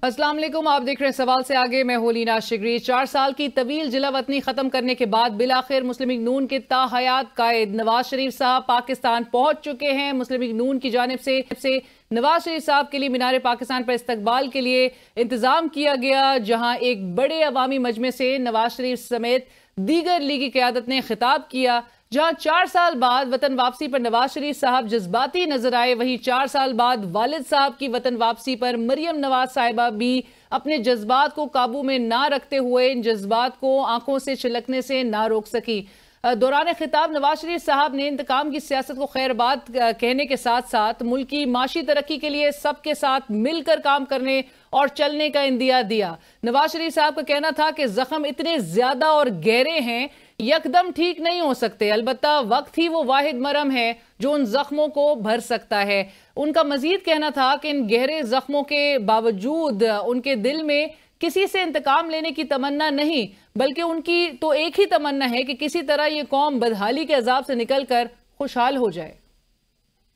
अस्सलाम वालेकुम, आप देख रहे हैं सवाल से आगे। मैं हूं लीना शिगरी। 4 साल की तवील जिला वतनी खत्म करने के बाद बिलाखिर मुस्लिम लीग नून के ताहयात कायद नवाज शरीफ साहब पाकिस्तान पहुंच चुके हैं। मुस्लिम लीग नून की जानिब से नवाज शरीफ साहब के लिए मीनार पाकिस्तान पर इस्तकबाल के लिए इंतजाम किया गया, जहां एक बड़े अवामी मजमे से नवाज शरीफ समेत दीगर लीगी क़यादत ने खिताब किया। जहां 4 साल बाद वतन वापसी पर नवाज शरीफ साहब जज्बाती नजर आए, वहीं 4 साल बाद वालिद साहब की वतन वापसी पर मरियम नवाज साहिबा भी अपने जज्बात को काबू में ना रखते हुए इन जज्बात को आंखों से छिलकने से ना रोक सकी। दौरान खिताब नवाज शरीफ साहब ने इंतकाम की सियासत को खैरबाद कहने के साथ साथ मुल्की माशी तरक्की के लिए सबके साथ मिलकर काम करने और चलने का इंदिया दिया। नवाज शरीफ साहब का कहना था कि जख्म इतने ज्यादा और गहरे हैं, यकदम ठीक नहीं हो सकते, अलबत्ता वक्त ही वो वाहिद मरहम है जो उन जख्मों को भर सकता है। उनका मजीद कहना था कि इन गहरे जख्मों के बावजूद उनके दिल में किसी से इंतकाम लेने की तमन्ना नहीं, बल्कि उनकी तो एक ही तमन्ना है कि किसी तरह ये कौम बदहाली के अजाब से निकलकर खुशहाल हो जाए।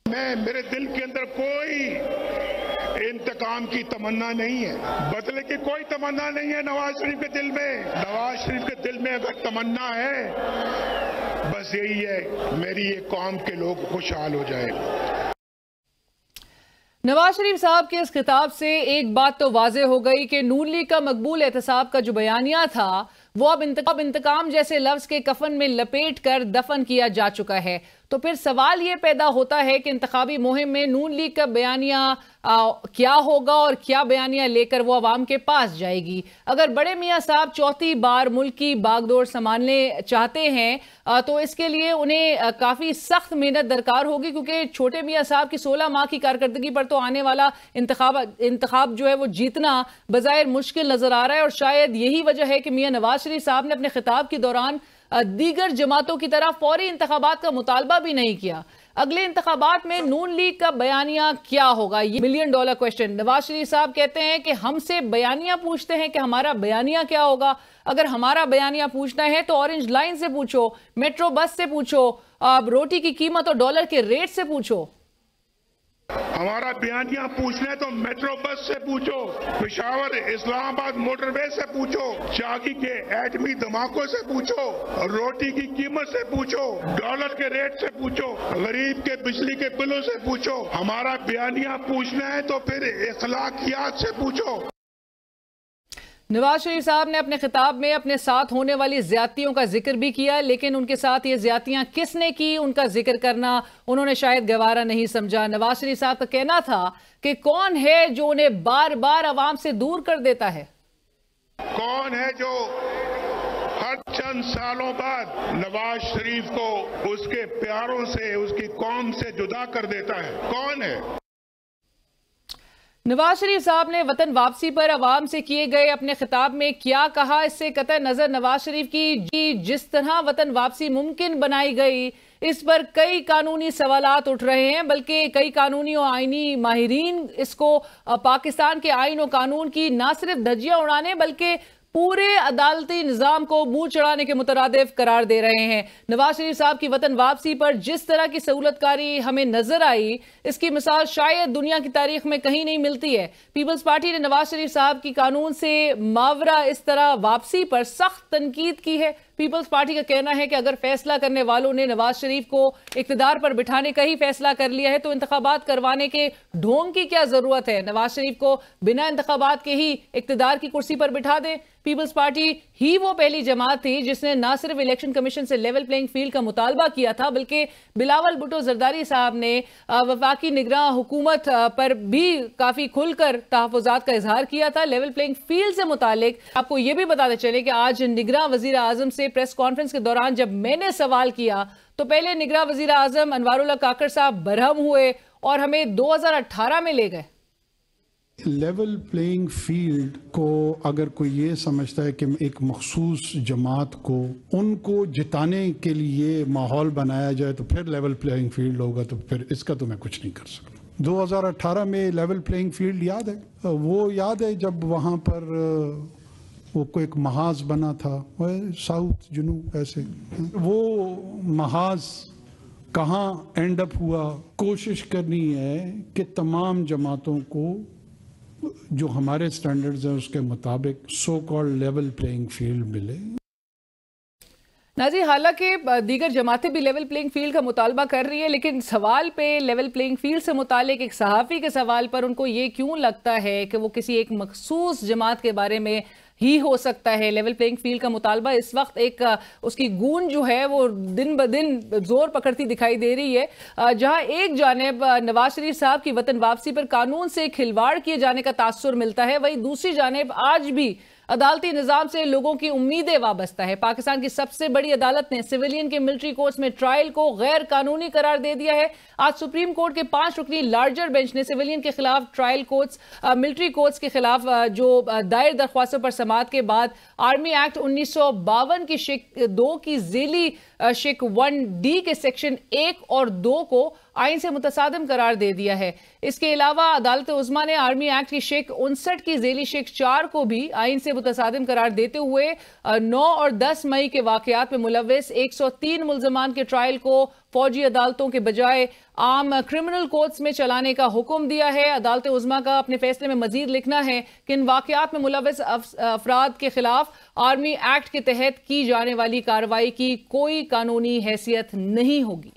मेरे दिल के अंदर कोई इंतकाम की तमन्ना नहीं है, बदले की कोई तमन्ना नहीं है नवाज शरीफ के दिल में। नवाज शरीफ के दिल में अगर तमन्ना है, बस यही है मेरी ये कौम के लोग खुशहाल हो जाए। नवाज शरीफ साहब के इस खिताब से एक बात तो वाज़ेह हो गई कि नून लीग का मकबूल एहतसाब का जो बयानिया था वो अब इंतकाम जैसे लफ्ज के कफन में लपेट कर दफन किया जा चुका है। तो फिर सवाल ये पैदा होता है कि इंतखाबी मुहिम में नून लीग का बयानिया क्या होगा और क्या बयानिया लेकर वो अवाम के पास जाएगी। अगर बड़े मियाँ साहब चौथी बार मुल्क की बागडोर संभालने चाहते हैं तो इसके लिए उन्हें काफ़ी सख्त मेहनत दरकार होगी, क्योंकि छोटे मियाँ साहब की 16 माह की कारकर्दगी पर तो आने वाला इंतखाब जो है वो जीतना बज़ाहिर मुश्किल नजर आ रहा है। और शायद यही वजह है कि मियाँ नवाज शरीफ साहब ने अपने खिताब के दौरान दीगर जमातों की तरह फौरी इंतखाबात का मुतालबा भी नहीं किया। अगले इंतखाबात में नून लीग का बयानिया क्या होगा, ये $1 मिलियन क्वेश्चन। नवाज शरीफ साहब कहते हैं कि हमसे बयानिया पूछते हैं कि हमारा बयानिया क्या होगा। अगर हमारा बयानिया पूछना है तो ऑरेंज लाइन से पूछो, मेट्रो बस से पूछो, रोटी की कीमत और डॉलर के रेट से पूछो। हमारा बयानिया पूछना है तो मेट्रो बस से पूछो, पेशावर इस्लामाबाद मोटरवे से पूछो, चाकी के एटमी धमाकों से पूछो, रोटी की कीमत से पूछो, डॉलर के रेट से पूछो, गरीब के बिजली के बिलों से पूछो। हमारा बयानिया पूछना है तो फिर इखलाकियात से पूछो। नवाज शरीफ साहब ने अपने खिताब में अपने साथ होने वाली ज्यादतियों का जिक्र भी किया, लेकिन उनके साथ ये ज्यादतियां किसने की उनका जिक्र करना उन्होंने शायद गवारा नहीं समझा। नवाज शरीफ साहब का कहना था कि कौन है जो उन्हें बार बार अवाम से दूर कर देता है, कौन है जो हर चंद सालों बाद नवाज शरीफ को उसके प्यारों से, उसकी कौम से जुदा कर देता है, कौन है? नवाज शरीफ साहब ने वतन वापसी पर अवाम से किए गए अपने खिताब में क्या कहा, इससे कतई नजर नवाज शरीफ की जिस तरह वतन वापसी मुमकिन बनाई गई इस पर कई कानूनी सवालात उठ रहे हैं, बल्कि कई कानूनी और आईनी माहिरीन इसको पाकिस्तान के आईन और कानून की ना सिर्फ धज्जियां उड़ाने बल्कि पूरे अदालती निजाम को मुंह चढ़ाने के मुतरादिफ करार दे रहे हैं। नवाज शरीफ साहब की वतन वापसी पर जिस तरह की सहूलतकारी हमें नजर आई, इसकी मिसाल शायद दुनिया की तारीख में कहीं नहीं मिलती है। पीपल्स पार्टी ने नवाज शरीफ साहब की कानून से मावरा इस तरह वापसी पर सख्त तनकीद की है। पीपल्स पार्टी का कहना है कि अगर फैसला करने वालों ने नवाज शरीफ को इख्तिदार पर बिठाने का ही फैसला कर लिया है तो इंतखाबात करवाने के ढोंग की क्या जरूरत है। नवाज शरीफ को बिना इंतखाबात के ही इख्तिदार की कुर्सी पर बिठा दें। पीपल्स पार्टी ही वो पहली जमात थी जिसने न सिर्फ इलेक्शन कमीशन से लेवल प्लेइंग फील्ड का मुतालबा किया था, बल्कि बिलावल भुट्टो जरदारी साहब ने वफाकी निगरान हुकूमत पर भी काफी खुलकर तहफ़्फ़ुज़ात का इजहार किया था लेवल प्लेइंग फील्ड से मुतालिक। आपको यह भी बताते चले कि आज निगरान वजीर आजम से प्रेस कॉन्फ्रेंस के दौरान जब मैंने सवाल किया तो पहले निगरान वजीर आजम अनवारुल्लाह काकड़ साहब बरहम हुए और हमें 2018 में ले गए। लेवल प्लेइंग फील्ड को अगर कोई ये समझता है कि एक मखसूस जमात को उनको जिताने के लिए माहौल बनाया जाए तो फिर लेवल प्लेइंग फील्ड होगा, तो फिर इसका तो मैं कुछ नहीं कर सकता। 2018 में लेवल प्लेइंग फील्ड याद है, वो याद है जब वहाँ पर वो कोई एक महाज बना था, साउथ जुनूब ऐसे, वो महाज कहाँ एंड अप हुआ। कोशिश करनी है कि तमाम जमातों को जो हमारे स्टैंडर्ड्स हैं उसके मुताबिक so called level playing field मिले। नाजी, हालांकि दीगर जमातें भी लेवल प्लेइंग फील्ड का मुतालबा कर रही है, लेकिन सवाल पे लेवल प्लेइंग फील्ड से मुतालिक एक सहाफ़ी के सवाल पर उनको ये क्यों लगता है कि वो किसी एक मखसूस जमात के बारे में ही हो सकता है लेवल प्लेइंग फील्ड का मुतालबा, इस वक्त एक उसकी गूंज जो है वो दिन ब दिन जोर पकड़ती दिखाई दे रही है। जहां एक जानिब नवाज शरीफ साहब की वतन वापसी पर कानून से खिलवाड़ किए जाने का तासुर मिलता है, वहीं दूसरी जानिब आज भी अदालती निजाम से लोगों की उम्मीदें वाबस्ता है। पाकिस्तान की सबसे बड़ी अदालत ने सिविलियन के मिलिट्री कोर्ट्स में ट्रायल को गैर कानूनी करार दे दिया है। आज सुप्रीम कोर्ट के 5 रुकनी लार्जर बेंच ने सिविलियन के खिलाफ ट्रायल कोर्ट्स मिलिट्री कोर्ट्स के खिलाफ जो दायर दरख्वास्तों पर समाअत के बाद आर्मी एक्ट 1952 की शिक 2 की झेली शिक 1D के सेक्शन 1 और 2 को आइन से मुतसादिम करार दे दिया है। इसके अलावा अदालत उज़्मा ने आर्मी एक्ट की शिक 59 की झेली शिक 4 को भी आइन से मुतसादिम करार देते हुए 9 और 10 मई के वाकयात में मुलव्विस 103 मुल्ज़मान के ट्रायल को फौजी अदालतों के बजाय आम क्रिमिनल कोर्ट्स में चलाने का हुक्म दिया है। अदालत उज़्मा का अपने फैसले में मजीद लिखना है कि इन वाकयात में मुलव्विस अफराद के खिलाफ आर्मी एक्ट के तहत की जाने वाली कार्रवाई की कोई कानूनी हैसियत नहीं होगी।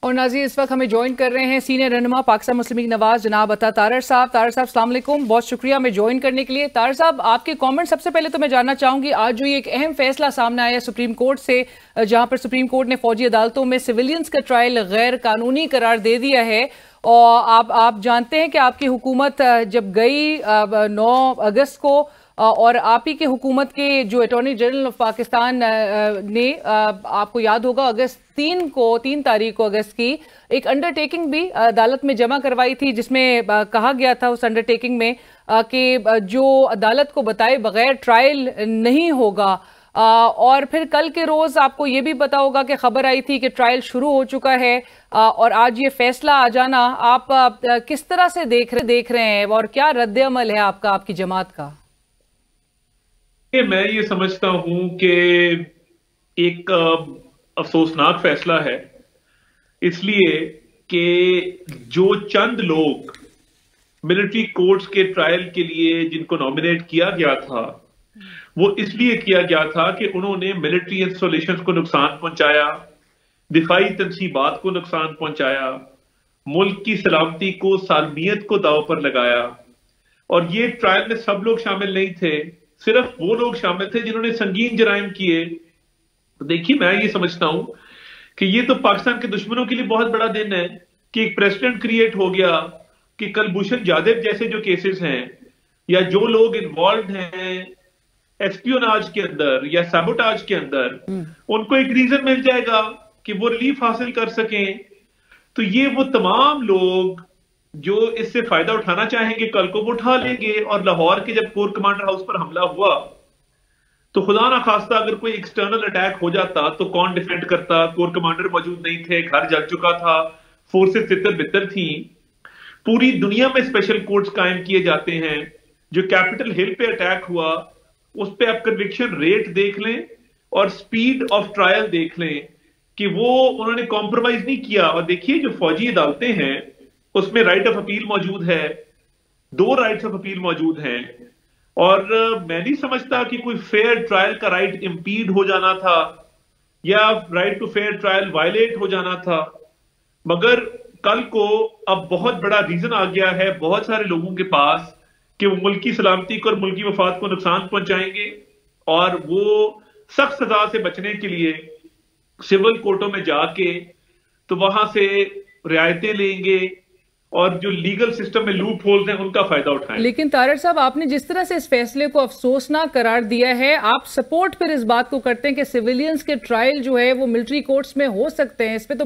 और नाज़रीन, इस वक्त हमें ज्वाइन कर रहे हैं सीनियर रहनुमा पाकिस्तान मुस्लिम लीग नवाज जनाब अता तारर साहब। तारर साहब अस्सलाम वालेकुम, बहुत शुक्रिया हमें ज्वाइन करने के लिए। तारर साहब, आपके कमेंट सबसे पहले तो मैं जानना चाहूंगी, आज जो ये एक अहम फैसला सामने आया सुप्रीम कोर्ट से, जहां पर सुप्रीम कोर्ट ने फौजी अदालतों में सिविलियंस का ट्रायल गैर कानूनी करार दे दिया है, और आप जानते हैं कि आपकी हुकूमत जब गई 9 अगस्त को, और आप ही के हुकूमत के जो अटॉर्नी जनरल ऑफ पाकिस्तान ने आपको याद होगा अगस्त 3 तारीख को अगस्त की एक अंडरटेकिंग भी अदालत में जमा करवाई थी, जिसमें कहा गया था उस अंडरटेकिंग में कि जो अदालत को बताए बगैर ट्रायल नहीं होगा। और फिर कल के रोज आपको ये भी पता होगा कि खबर आई थी कि ट्रायल शुरू हो चुका है, और आज ये फैसला आ जाना आप किस तरह से देख रहे हैं, और क्या रद्द अमल है आपका, आपकी जमात का? मैं ये समझता हूं कि एक अफसोसनाक फैसला है, इसलिए कि जो चंद लोग मिलिट्री कोर्ट्स के ट्रायल के लिए जिनको नॉमिनेट किया गया था, वो इसलिए किया गया था कि उन्होंने मिलिट्री इंस्टॉलेशंस को नुकसान पहुंचाया, दिफाई तनसीबात को नुकसान पहुंचाया, मुल्क की सलामती को सालमियत को दाव पर लगाया। और ये ट्रायल में सब लोग शामिल नहीं थे, सिर्फ वो लोग शामिल थे जिन्होंने संगीन जराइम किए। तो देखिए, मैं ये समझता हूं कि ये तो पाकिस्तान के दुश्मनों के लिए बहुत बड़ा दिन है कि एक प्रेसिडेंट क्रिएट हो गया कि कुलभूषण जाधव जैसे जो केसेस हैं, या जो लोग इन्वॉल्व हैं एस्पियोनाज के अंदर या सैबोटाज के अंदर, उनको एक रीजन मिल जाएगा कि वो रिलीफ हासिल कर सकें। तो ये वो तमाम लोग जो इससे फायदा उठाना चाहेंगे कल को वो उठा लेंगे। और लाहौर के जब कोर कमांडर हाउस पर हमला हुआ तो खुदा ना खास्ता अगर कोई एक्सटर्नल अटैक हो जाता तो कौन डिफेंड करता? कोर कमांडर मौजूद नहीं थे, घर जल चुका था, फोर्सेस तितर बितर थी। पूरी दुनिया में स्पेशल कोर्ट्स कायम किए जाते हैं। जो कैपिटल हिल पे अटैक हुआ उस पे आप कन्विक्शन रेट देख लें और स्पीड ऑफ ट्रायल देख लें कि वो उन्होंने कॉम्प्रोमाइज नहीं किया। और देखिए, जो फौजी अदालतें हैं उसमें राइट ऑफ अपील मौजूद है, 2 राइट्स ऑफ अपील मौजूद हैं। और मैं नहीं समझता कि कोई फेयर ट्रायल का राइट इंपीड हो जाना था या right to fair trial violate हो जाना था। मगर कल को अब बहुत बड़ा रीजन आ गया है बहुत सारे लोगों के पास कि वो मुल्क की सलामती को और मुल्क की वफात को नुकसान पहुंचाएंगे, और वो सख्त सजा से बचने के लिए सिविल कोर्टों में जाके तो वहां से रियायतें लेंगे और जो लीगल सिस्टम में लूप होल्स हैं उनका फायदा उठाएं। लेकिन तारर साहब, आपने जिस तरह से इस फैसले को अफसोसनाक करार दिया है, आप सपोर्ट फिर इस बात को करते हैं कि सिविलियंस के ट्रायल जो है वो मिलिट्री कोर्ट्स में हो सकते हैं। इस पे तो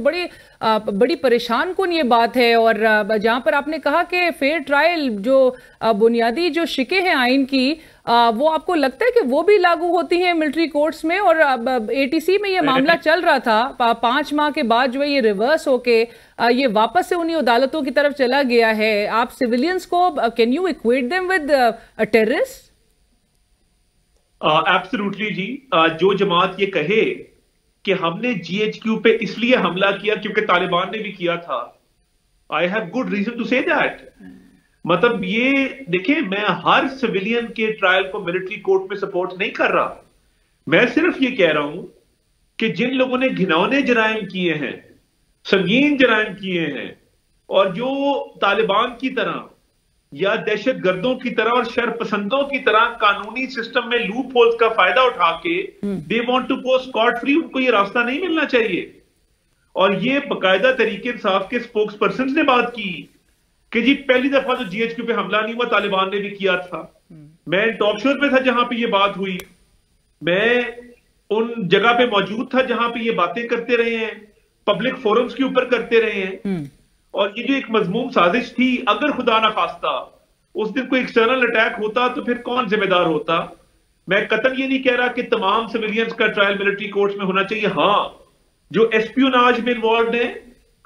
बड़ी परेशान कुन ये बात है। और जहां पर आपने कहा कि फेयर ट्रायल जो बुनियादी जो शिके हैं आइन की, वो आपको लगता है कि वो भी लागू होती हैं मिलिट्री कोर्ट्स में? और एटीसी में ये मामला चल रहा था, 5 माह के बाद जो है ये रिवर्स होके ये वापस से उन्हीं अदालतों की तरफ चला गया है। आप सिविलियंस को can you equate them with terrorist? Absolutely जी। जो जमात ये कहे कि हमने जीएचक्यू पे इसलिए हमला किया क्योंकि तालिबान ने भी किया था, I have good reason to say that. मतलब ये देखिए, मैं हर सिविलियन के ट्रायल को मिलिट्री कोर्ट में सपोर्ट नहीं कर रहा। मैं सिर्फ ये कह रहा हूं कि जिन लोगों ने घिनौने जराइम किए हैं, संगीन जराइम किए हैं, और जो तालिबान की तरह या दहशत गर्दों की तरह और शरपसंदों की तरह कानूनी सिस्टम में लूप होल्स का फायदा उठा के they want to go scot free, उनको ये रास्ता नहीं मिलना चाहिए। और ये बाकायदा तरीके इंसाफ के स्पोक्स पर्सन ने बात की कि जी पहली दफा जो जीएचक्यू पे हमला नहीं हुआ, तालिबान ने भी किया था। मैं टॉक शो पे था जहां पे ये बात हुई, मैं उन जगह पे मौजूद था जहां पे ये बातें करते रहे हैं, पब्लिक फोरम्स के ऊपर करते रहे हैं। और ये जो एक मजमूम साजिश थी, अगर खुदा ना खास्ता उस दिन कोई एक्सटर्नल अटैक होता तो फिर कौन जिम्मेदार होता? मैं कतई ये नहीं कह रहा कि तमाम सिविलियंस का ट्रायल मिलिट्री कोर्ट्स में होना चाहिए। हाँ, जो एस्पियोनाज में इन्वॉल्व है,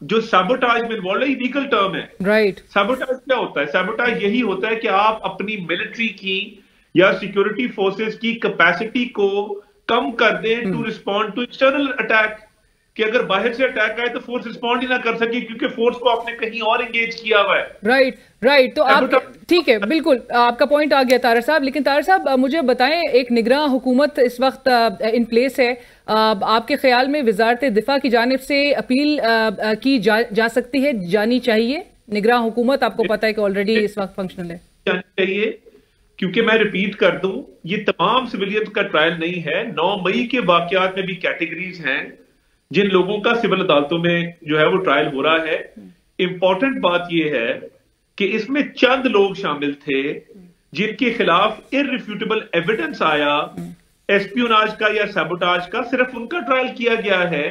जो सैबोटाज में इन्वॉल्व है, लीगल टर्म है। राइट। सैबोटाज क्या होता है? सैबोटाज यही होता है कि आप अपनी मिलिट्री की या सिक्योरिटी फोर्सेस की कैपेसिटी को कम कर दें to respond to external attack, कि अगर बाहर से अटैक आए तो फोर्स रिस्पॉन्ड ही ना कर सके क्योंकि फोर्स को आपने कहीं और एंगेज किया हुआ है। राइट। तो आप ठीक है, बिल्कुल आपका पॉइंट आ गया तारर साहब। लेकिन तारर साहब मुझे बताएं, एक निगरान हुकूमत इस वक्त इन प्लेस है, आपके ख्याल में वजारत दिफा की जानिब से अपील की जा सकती है, जानी चाहिए? निगरान हुकूमत आपको पता है कि ऑलरेडी इस वक्त फंक्शनल है, जानी चाहिए, क्योंकि मैं रिपीट कर दूं, ये तमाम सिविलियंस का ट्रायल नहीं है। 9 मई के वाकयात में भी कैटेगरीज हैं जिन लोगों का सिविल अदालतों में जो है वो ट्रायल हो रहा है। इंपॉर्टेंट बात यह है कि इसमें चंद लोग शामिल थे जिनके खिलाफ इररिफ्यूटेबल एविडेंस आया एस्पियोनाज का या सैबोटाज का, सिर्फ उनका ट्रायल किया गया है।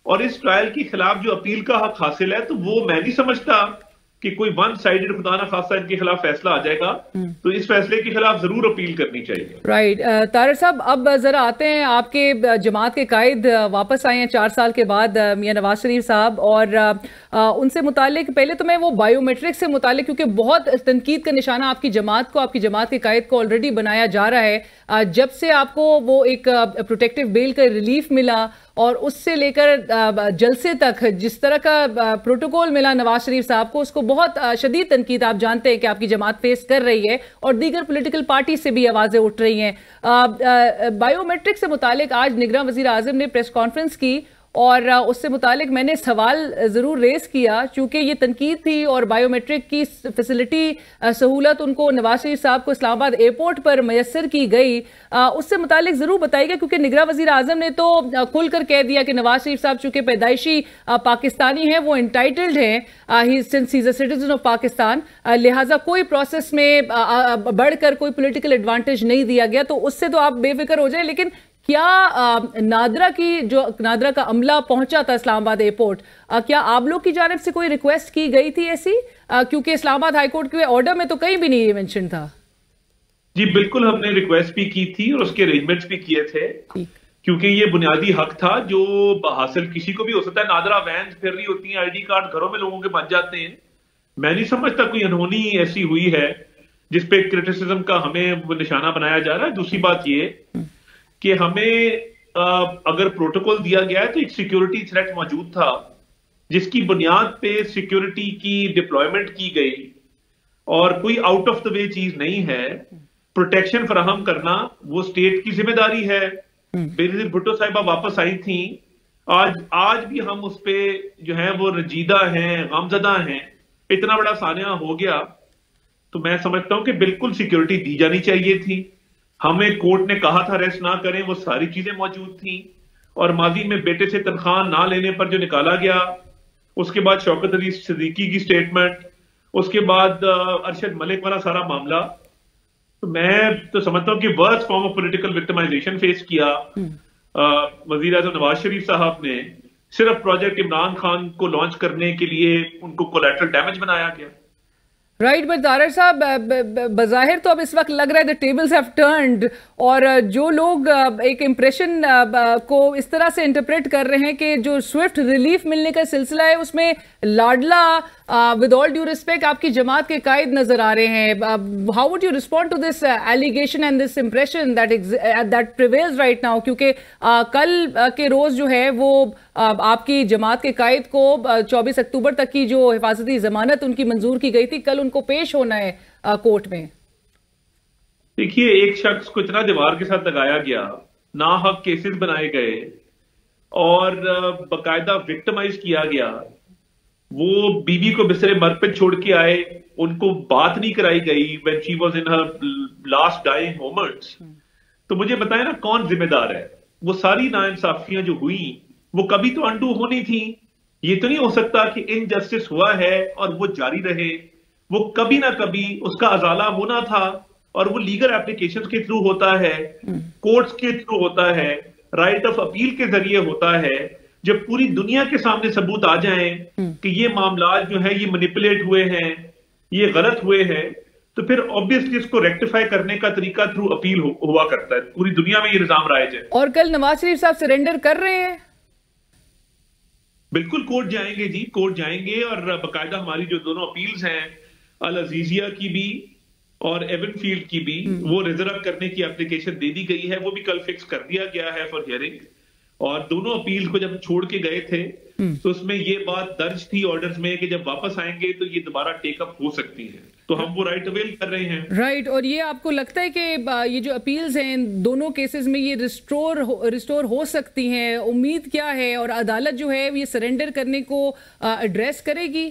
और इस ट्रायल के खिलाफ जो अपील का हक हासिल है, तो वो मैं नहीं समझता कि कोई वन साइडेड खुदा ना खासा इनके खिलाफ फैसला आ जाएगा। तो इस फैसले के खिलाफ जरूर अपील करनी चाहिए। राइट। तारर साहब, अब जरा आते हैं, आपके जमात के कायद वापस आए हैं 4 साल के बाद, मियां नवाज शरीफ साहब, और उनसे मुतालिक पहले तो मैं वो बायोमेट्रिक से मुतालिक, क्योंकि बहुत तनकीद का निशाना आपकी जमात के कायद को ऑलरेडी बनाया जा रहा है। जब से आपको वो एक प्रोटेक्टिव बेल का रिलीफ मिला और उससे लेकर जलसे तक जिस तरह का प्रोटोकॉल मिला नवाज शरीफ साहब को, उसको बहुत शदीद तनकीद आप जानते हैं कि आपकी जमात फेस कर रही है, और दीगर पॉलिटिकल पार्टी से भी आवाजें उठ रही हैं। बायोमेट्रिक से मुतालिक आज निगरान वजीर आजम ने प्रेस कॉन्फ्रेंस की, और उससे मुतालिक मैंने सवाल ज़रूर रेस किया, चूँकि ये तनकीद थी और बायोमेट्रिक की फैसिलिटी सहूलत उनको नवाज शरीफ साहब को इस्लामाबाद एयरपोर्ट पर मैसर की गई। उससे मुतालिक ज़रूर बताइएगा, क्योंकि निगरान वज़ीर आज़म ने तो खुलकर कह दिया कि नवाज शरीफ साहब चूँकि पैदाइशी पाकिस्तानी हैं, वो इंटाइटल्ड हैं, since he is a citizen of Pakistan, लिहाजा कोई प्रोसेस में बढ़कर कोई पोलिटिकल एडवांटेज नहीं दिया गया। तो उससे तो आप बेफिक्र हो जाए। लेकिन क्या नादरा का अमला पहुंचा था इस्लामाबाद एयरपोर्ट, क्या आप लोग की जानिब से कोई रिक्वेस्ट की गई थी ऐसी? क्योंकि इस्लामाबाद हाईकोर्ट के ऑर्डर में तो कहीं भी नहीं मेंशन था। जी बिल्कुल, हमने रिक्वेस्ट भी की थी और उसके अरेंजमेंट्स भी किए थे, क्योंकि ये बुनियादी हक था जो हासिल किसी को भी हो सकता है। नादरा वैन फिर रही होती हैं, आईडी कार्ड घरों में लोगों के बन जाते हैं। मैं नहीं समझता कोई अनहोनी ऐसी हुई है जिसपे क्रिटिसिज्म का हमें निशाना बनाया जा रहा है। दूसरी बात ये कि हमें अगर प्रोटोकॉल दिया गया है तो एक सिक्योरिटी थ्रेट मौजूद था जिसकी बुनियाद पे सिक्योरिटी की डिप्लॉयमेंट की गई, और कोई आउट ऑफ द वे चीज नहीं है। प्रोटेक्शन फराहम करना वो स्टेट की जिम्मेदारी है। बेनजीर भुट्टो साहिबा वापस आई थी, आज भी हम उस पे जो है वो रजीदा हैं, गमजदा हैं। इतना बड़ा सानिया हो गया तो मैं समझता हूं कि बिल्कुल सिक्योरिटी दी जानी चाहिए थी। हमें कोर्ट ने कहा था अरेस्ट ना करें, वो सारी चीजें मौजूद थी। और माजी में बेटे से तनख्वाह ना लेने पर जो निकाला गया, उसके बाद शौकत अली सिद्दीकी की स्टेटमेंट, उसके बाद अरशद मलिक वाला सारा मामला, तो मैं तो समझता हूं कि worst form of political victimisation face किया वजीर आज़म नवाज शरीफ साहब ने। सिर्फ प्रोजेक्ट इमरान खान को लॉन्च करने के लिए उनको कोलैटरल डैमेज बनाया गया। राइट, बट तारर साहब, बज़ाहिर तो अब इस वक्त लग रहा है द टेबल्स हैव टर्न्ड, और जो लोग एक इम्प्रेशन को इस तरह से इंटरप्रेट कर रहे हैं कि जो स्विफ्ट रिलीफ मिलने का सिलसिला है उसमें लाडला, विद ऑल ड्यू रिस्पेक्ट, आपकी जमात के कायद नजर आ रहे हैं। How would you respond to this allegation and this impression that prevails right now? क्योंकि कल के रोज जो है वो आपकी जमात के कायद को 24 अक्टूबर तक की जो हिफाजती जमानत उनकी मंजूर की गई थी, कल उनको पेश होना है कोर्ट में? देखिए, एक शख्स को इतना दीवार के साथ लगाया गया, नाहक केसेस बनाए गए और बकायदा विक्टिमाइज किया गया। वो बीवी को बिस्तरे मर्ग पे छोड़ के आए, उनको बात नहीं कराई गई when she was in her last dying moments. तो मुझे बताएं ना, कौन जिम्मेदार है? वो सारी नाइंसाफियां जो हुई वो कभी तो अंडू होनी थी। ये तो नहीं हो सकता कि इनजस्टिस हुआ है और वो जारी रहे। वो कभी ना कभी उसका अजाला होना था और वो लीगल एप्लीकेशंस के थ्रू होता है, कोर्ट्स के थ्रू होता है, राइट ऑफ अपील के जरिए होता है। जब पूरी दुनिया के सामने सबूत आ जाएं कि ये मामला जो है ये मैनिपुलेट हुए हैं, ये गलत हुए हैं, तो फिर ऑब्वियसली इसको रेक्टिफाई करने का तरीका थ्रू अपील हुआ करता है। पूरी दुनिया में ये निजाम राइज है। और कल नवाज शरीफ साहब सरेंडर कर रहे हैं? बिल्कुल कोर्ट जाएंगे जी, कोर्ट जाएंगे और बाकायदा हमारी जो दोनों अपील्स हैं, अल अजीजिया की भी और एवनफील्ड की भी, वो रिजर्व करने की एप्लीकेशन दे दी गई है। वो भी कल फिक्स कर दिया गया है फॉर हियरिंग। और दोनों अपील को जब छोड़ के गए थे तो उसमें ये बात दर्ज थी ऑर्डर्स में कि जब वापस आएंगे तो ये दोबारा टेकअप हो सकती है। तो हम वो राइट अवेल कर रहे हैं। राइट। और ये आपको लगता है कि ये जो अपील्स हैं इन दोनों केसेस में ये रिस्टोर हो सकती हैं? उम्मीद क्या है? और अदालत जो है ये सरेंडर करने को एड्रेस करेगी?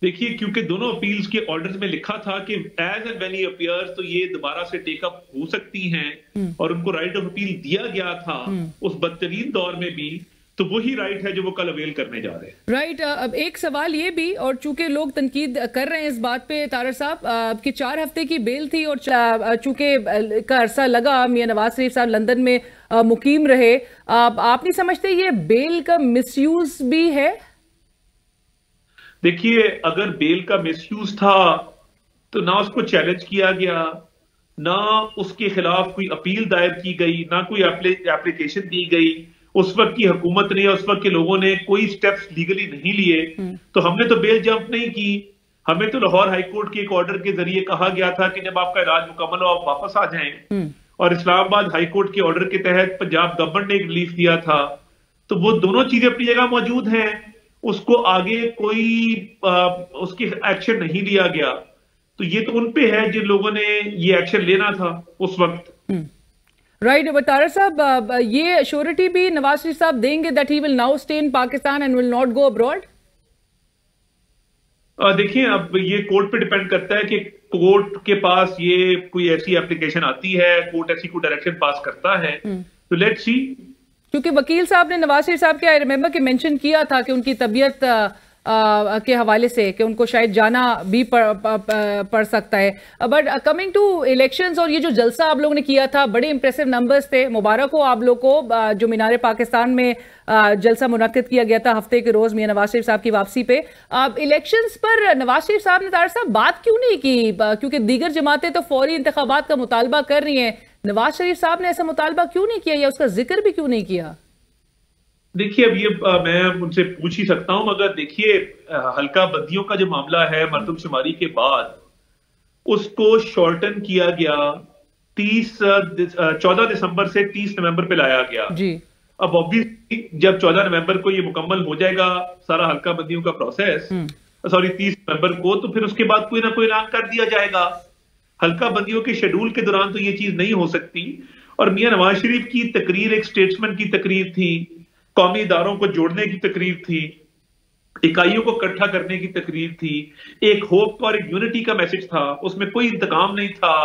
देखिए, क्योंकि दोनों अपील्स के ऑर्डर्स में लिखा था कि as and when he appears, तो ये दोबारा से टेकअप हो सकती हैं और उनको राइट ऑफ अपील दिया गया था उस बदतरीन दौर में भी। तो वही राइट है जो वो कल अवेल करने जा रहे हैं। राइट। अब एक सवाल ये भी, और चूंकि लोग तनकीद कर रहे हैं इस बात पे तारर साहब कि 4 हफ्ते की बेल थी और चूंकि का अरसा लगा मियां नवाज शरीफ साहब लंदन में मुकीम रहे, आप नहीं समझते ये बेल का मिसयूज भी है? देखिए, अगर बेल का मिसयूज था तो ना उसको चैलेंज किया गया, ना उसके खिलाफ कोई अपील दायर की गई, ना कोई एप्लीकेशन दी गई। उस वक्त की हुकूमत ने, उस वक्त के लोगों ने कोई स्टेप्स लीगली नहीं लिए। तो हमने तो बेल जंप नहीं की। हमें तो लाहौर हाई कोर्ट के एक ऑर्डर के जरिए कहा गया था कि जब आपका इलाज मुकम्मल हो आप वापस आ जाएं। और इस्लामाबाद हाई कोर्ट के ऑर्डर के तहत पंजाब गवर्नमेंट ने एक रिलीफ दिया था। तो वो दोनों चीजें अपनी जगह मौजूद हैं। उसको आगे कोई उसकी एक्शन नहीं लिया गया। तो ये तो उन पे है जिन लोगों ने ये एक्शन लेना था उस वक्त। राइट। तारर साहब, ये श्योरिटी भी नवाज शरीफ साहब देंगे that he will now stay in Pakistan and will not go abroad? देखिए, अब ये कोर्ट पे डिपेंड करता है कि कोर्ट के पास ये कोई ऐसी एप्लीकेशन आती है, कोर्ट ऐसी कोई डायरेक्शन पास करता है, तो लेट्स सी। क्योंकि वकील साहब ने नवाज शरीफ साहब के, आई रिमेंबर कि मेंशन किया था कि उनकी तबीयत के हवाले से कि उनको शायद जाना भी पड़ सकता है। बट कमिंग टू इलेक्शंस, और ये जो जलसा आप लोगों ने किया था, बड़े इंप्रेसिव नंबर्स थे। मुबारक हो आप लोग को, जो मीनार पाकिस्तान में जलसा मुनक्किद किया गया था हफ्ते के रोज मियां नवाज शरीफ साहब की वापसी पे। इलेक्शंस पर नवाज शरीफ साहब ने तार साहब बात क्यों नहीं की? क्योंकि दीगर जमातें तो फौरी इंतखाबात का मुतालबा कर रही हैं, नवाज शरीफ साहब ने ऐसा मुतालबा क्यों नहीं किया या उसका जिक्र भी क्यों नहीं किया? देखिए, अब ये मैं उनसे पूछ ही सकता हूं, मगर देखिए, हल्का बंदियों का जो मामला है मरदमशुमारी के बाद, उसको शॉर्टन किया गया। 14 दिसंबर से 30 नवंबर पे लाया गया जी। अब ऑब्वियसली जब 14 नवंबर को ये मुकम्मल हो जाएगा सारा हल्का बंदियों का प्रोसेस, 30 नवंबर को, तो फिर उसके बाद कोई ना कोई ऐलान कर दिया जाएगा। हल्का बंदियों के शेड्यूल के दौरान तो ये चीज नहीं हो सकती। और मियां नवाज शरीफ की तकरीर एक स्टेट्समैन की तकरीर थी, कौमी इदारों को जोड़ने की तकरीर थी, इकाइयों को इकट्ठा करने की तकरीर थी, एक होप और एक यूनिटी का मैसेज था। उसमें कोई इंतकाम नहीं था,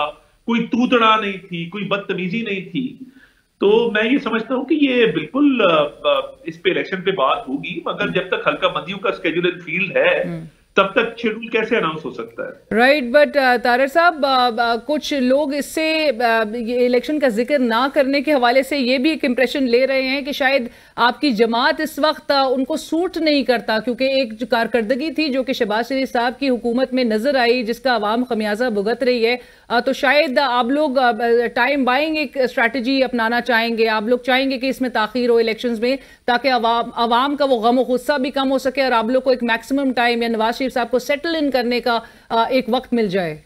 कोई तूतड़ा नहीं थी, कोई बदतमीजी नहीं थी। तो मैं ये समझता हूं कि ये बिल्कुल इस पे इलेक्शन पे बात होगी, मगर जब तक हल्का बंदियों का स्केड्यूल इन फील्ड है तब तक शेड्यूल कैसे अनाउंस हो सकता है? राइट। बट तारर साहब, कुछ लोग इससे इलेक्शन का जिक्र ना करने के हवाले से ये भी एक इंप्रेशन ले रहे हैं कि शायद आपकी जमात इस वक्त उनको सूट नहीं करता, क्योंकि एक जो कारकर्दगी थी जो कि शहबाज शरीफ साहब की हुकूमत में नजर आई, जिसका अवाम खमियाजा भुगत रही है। तो शायद आप लोग टाइम बाइंग एक स्ट्रैटेजी अपनाना चाहेंगे, आप लोग चाहेंगे कि इसमें ताखीर हो इलेक्शंस में, ताकि अवाम का वो गम और गुस्सा भी कम हो सके और आप लोग को एक मैक्सिमम टाइम या नवाज शरीफ साहब को सेटल इन करने का एक वक्त मिल जाए।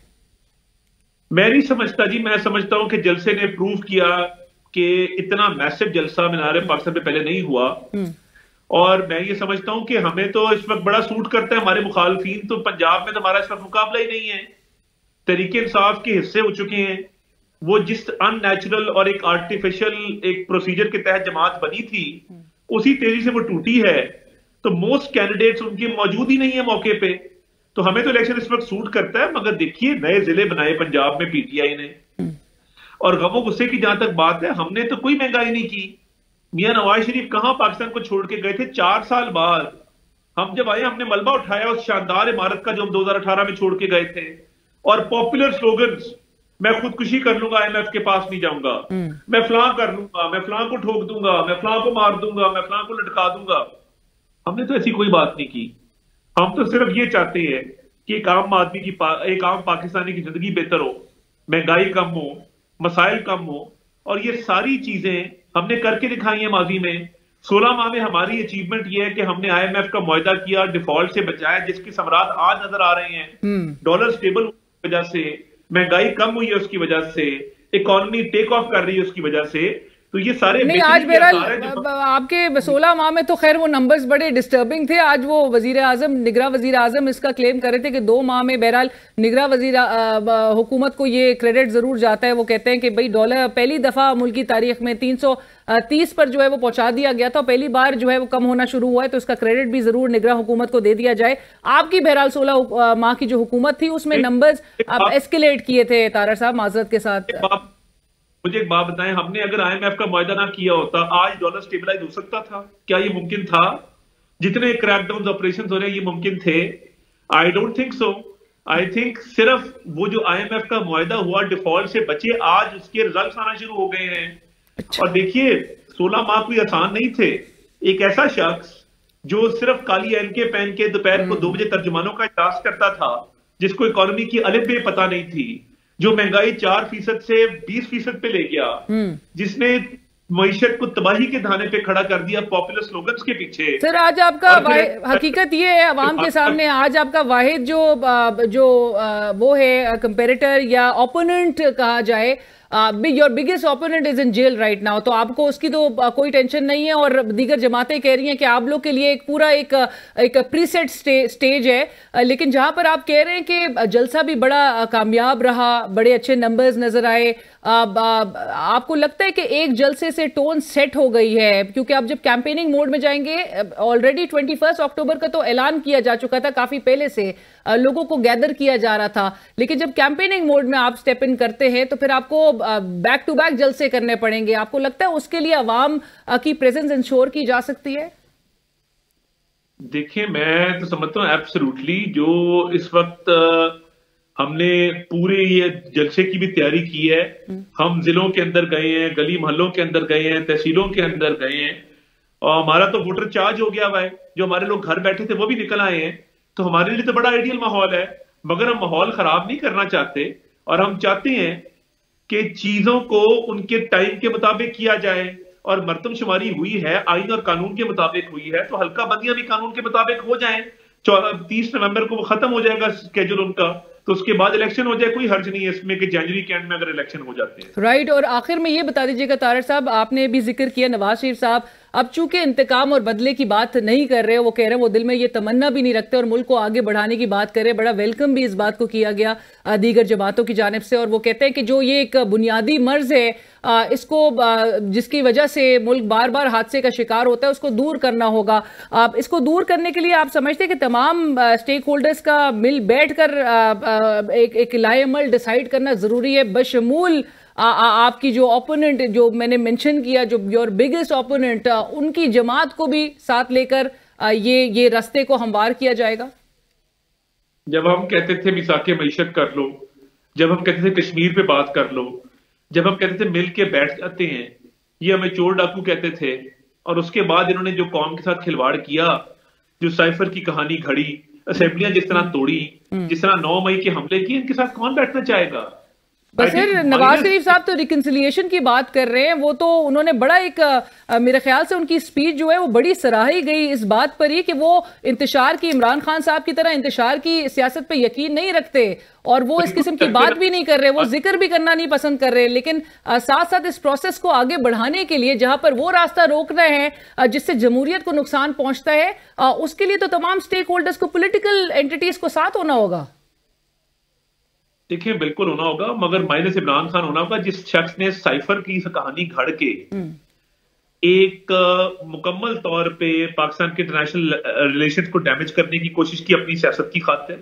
मैं नहीं समझता जी। मैं समझता हूं कि जलसे ने प्रूव किया कि इतना मैसिव जलसा मीनार पाकिस्तान पे पहले नहीं हुआ। और मैं ये समझता हूं कि हमें तो इस वक्त बड़ा सूट करता है, हमारे मुखालफीन तो पंजाब में तो हमारा इस वक्त मुकाबला ही नहीं है, तहरीक इंसाफ के हिस्से हो चुके हैं। वो जिस अननेचुरल और एक आर्टिफिशियल एक प्रोसीजर के तहत जमात बनी थी, उसी तेजी से वो टूटी है। तो मोस्ट कैंडिडेट्स उनके मौजूद ही नहीं है मौके पे। तो हमें तो इलेक्शन इस वक्त सूट करता है, मगर देखिए नए जिले बनाए पंजाब में पीटीआई ने, और गमो गुस्से की जहां तक बात है, हमने तो कोई महंगाई नहीं की। मियां नवाज शरीफ कहां पाकिस्तान को छोड़ के गए थे? 4 साल बाद हम जब आए, हमने मलबा उठाया उस शानदार इमारत का जो हम 2018 में छोड़ के गए थे, और पॉपुलर स्लोगन्स, मैं खुदकुशी कर लूंगा, IMF के पास नहीं जाऊंगा, मैं फलां कर लूंगा, मैं फलां को ठोक दूंगा, मैं फलां को मार दूंगा, मैं फलां को लटका दूंगा। हमने तो ऐसी कोई बात नहीं की। हम तो सिर्फ ये चाहते हैं कि एक आम आदमी की एक आम पाकिस्तानी की जिंदगी बेहतर हो, महंगाई कम हो, मसाइल कम हो, और ये सारी चीजें हमने करके दिखाई है माजी में। 16 माह में हमारी अचीवमेंट ये है कि हमने IMF का मुआहदा किया, डिफॉल्ट से बचाया, जिसके समरात आज नजर आ रहे हैं। डॉलर स्टेबल की वजह से, महंगाई कम हुई है उसकी वजह से, इकोनॉमी टेक ऑफ कर रही है उसकी वजह से। तो ये सारे नहीं, आज बहरहाल आपके 16 माह में तो खैर वो नंबर्स बड़े डिस्टर्बिंग थे। आज वो वजीर आजम, निगरान वजीर आजम इसका क्लेम कर रहे थे कि 2 माह में बहरहाल निगरान वजीर हुकूमत को ये क्रेडिट जरूर जाता है। वो कहते हैं कि भाई डॉलर पहली दफा मुल्क की तारीख में 330 पर जो है वो पहुंचा दिया गया था, पहली बार जो है वो कम होना शुरू हुआ है, तो इसका क्रेडिट भी जरूर निगरान हुकूमत को दे दिया जाए। आपकी बहरहाल 16 माह की जो हुकूमत थी उसमें नंबर्स आप एस्केलेट किए थे तारर साहब, माजरत के साथ। मुझे एक बात बताएं, हमने अगर IMF का मुआहदा ना किया होता, आज डॉलर स्टेबलाइज हो सकता था? क्या ये मुमकिन था? जितने क्रैकडाउन ऑपरेशन हो रहे हैं ये मुमकिन थे? I don't think so. I think सिर्फ वो जो IMF का मुआहदा हुआ, डिफॉल्ट से बचे, आज उसके रिजल्ट आना शुरू हो गए हैं। और देखिए 16 माह कोई आसान नहीं थे। एक ऐसा शख्स जो सिर्फ काली ऐनके पहन के दोपहर को 2 बजे तर्जुमानों का इजलास करता था, जिसको इकोनॉमी की अलग बे पता नहीं थी, जो महंगाई 4% से 20% पे ले गया, जिसने मईशत को तबाही के धाने पे खड़ा कर दिया पॉपुलर स्लोगन्स के पीछे। सर आज आपका हकीकत ये है अवाम के सामने, आज आपका वाहिद जो वो है कंपेरेटर या ओपोनेंट कहा जाए, your biggest opponent is in jail right now, तो आपको उसकी तो कोई टेंशन नहीं है। और दीगर जमातें कह रही हैं कि आप लोग के लिए एक पूरा एक प्रीसेट स्टेज है। लेकिन जहां पर आप कह रहे हैं कि जलसा भी बड़ा कामयाब रहा, बड़े अच्छे नंबर्स नजर आए, आपको लगता है कि एक जलसे से टोन सेट हो गई है? क्योंकि आप जब कैंपेनिंग मोड में जाएंगे, ऑलरेडी 21 अक्टूबर का तो ऐलान किया जा चुका था, काफी पहले से लोगों को गैदर किया जा रहा था, लेकिन जब कैंपेनिंग मोड में आप स्टेप इन करते हैं तो फिर आपको बैक टू बैक जलसे करने पड़ेंगे। आपको लगता है उसके लिए अवाम की प्रेजेंस इंश्योर की जा सकती है? देखिए मैं तो समझता हूँ एब्सोल्युटली, जो इस वक्त हमने पूरे ये जलसे की भी तैयारी की है। हम जिलों के अंदर गए हैं, गली मोहल्लों के अंदर गए हैं, तहसीलों के अंदर गए हैं, और हमारा तो वोटर चार्ज हो गया हुआ है। जो हमारे लोग घर बैठे थे वो भी निकल आए हैं, तो हमारे लिए तो बड़ा आइडियल माहौल है। मगर हम माहौल खराब नहीं करना चाहते, और हम चाहते हैं कि चीजों को उनके टाइम के मुताबिक किया जाए। और मर्दमशुमारी हुई है, आइन और कानून के मुताबिक हुई है, तो हल्का बंदियां भी कानून के मुताबिक हो जाएं। 30 नवंबर को वो खत्म हो जाएगा स्केड्यूल उनका, तो उसके बाद इलेक्शन हो जाए, कोई हर्ज नहीं है इसमें कि जनवरी के एंड में अगर इलेक्शन हो जाते हैं। राइट। और आखिर में ये बता दीजिएगा तारर साहब, आपने भी जिक्र किया नवाज शरीफ साहब अब चूंकि इंतकाम और बदले की बात नहीं कर रहे, वो कह रहे हैं वो दिल में ये तमन्ना भी नहीं रखते और मुल्क को आगे बढ़ाने की बात कर रहे हैं। बड़ा वेलकम भी इस बात को किया गया दीगर जमातों की जानिब से, और वो कहते हैं कि जो ये एक बुनियादी मर्ज है इसको जिसकी वजह से मुल्क बार बार हादसे का शिकार होता है, उसको दूर करना होगा। इसको दूर करने के लिए आप समझते हैं कि तमाम स्टेक होल्डर्स का मिल बैठकर एक लाएअमल डिसाइड करना जरूरी है, बशमूल आपकी जो ओपोनेंट जो मैंने मेंशन किया, जो योर बिगेस्ट ओपोनेंट, उनकी जमात को भी साथ लेकर ये रास्ते को हमवार किया जाएगा? जब हम कहते थे मिसाके मईशत कर लो, जब हम कहते थे कश्मीर पे बात कर लो, जब हम कहते थे मिल के बैठ जाते हैं, ये हमें चोर डाकू कहते थे। और उसके बाद इन्होंने जो कौम के साथ खिलवाड़ किया, जो साइफर की कहानी घड़ी, असेंबलियां जिस तरह तोड़ी, जिस तरह 9 मई के हमले किए, इनके साथ कौन बैठना चाहेगा? बस फिर नवाज शरीफ साहब तो रिकंसिलिएशन की बात कर रहे हैं, वो तो उन्होंने बड़ा एक मेरे ख्याल से उनकी स्पीच जो है वो बड़ी सराही गई इस बात पर ही कि वो इंतशार की, इमरान खान साहब की तरह इंतशार की सियासत पे यकीन नहीं रखते और वो इस किस्म की बात भी नहीं कर रहे, वो जिक्र भी करना नहीं पसंद कर रहे, लेकिन साथ साथ इस प्रोसेस को आगे बढ़ाने के लिए जहां पर वो रास्ता रोक रहे हैं जिससे जमहूरियत को नुकसान पहुंचता है, उसके लिए तो तमाम स्टेक होल्डर्स को, पॉलिटिकल एंटिटीज को साथ होना होगा। देखिए बिल्कुल होना होगा, मगर माइनस इमरान खान होना होगा जिस शख्स ने साइफर की कहानी घड़ के एक मुकम्मल तौर पे पाकिस्तान के इंटरनेशनल रिलेशंस को डैमेज करने की कोशिश की अपनी सियासत की खातिर,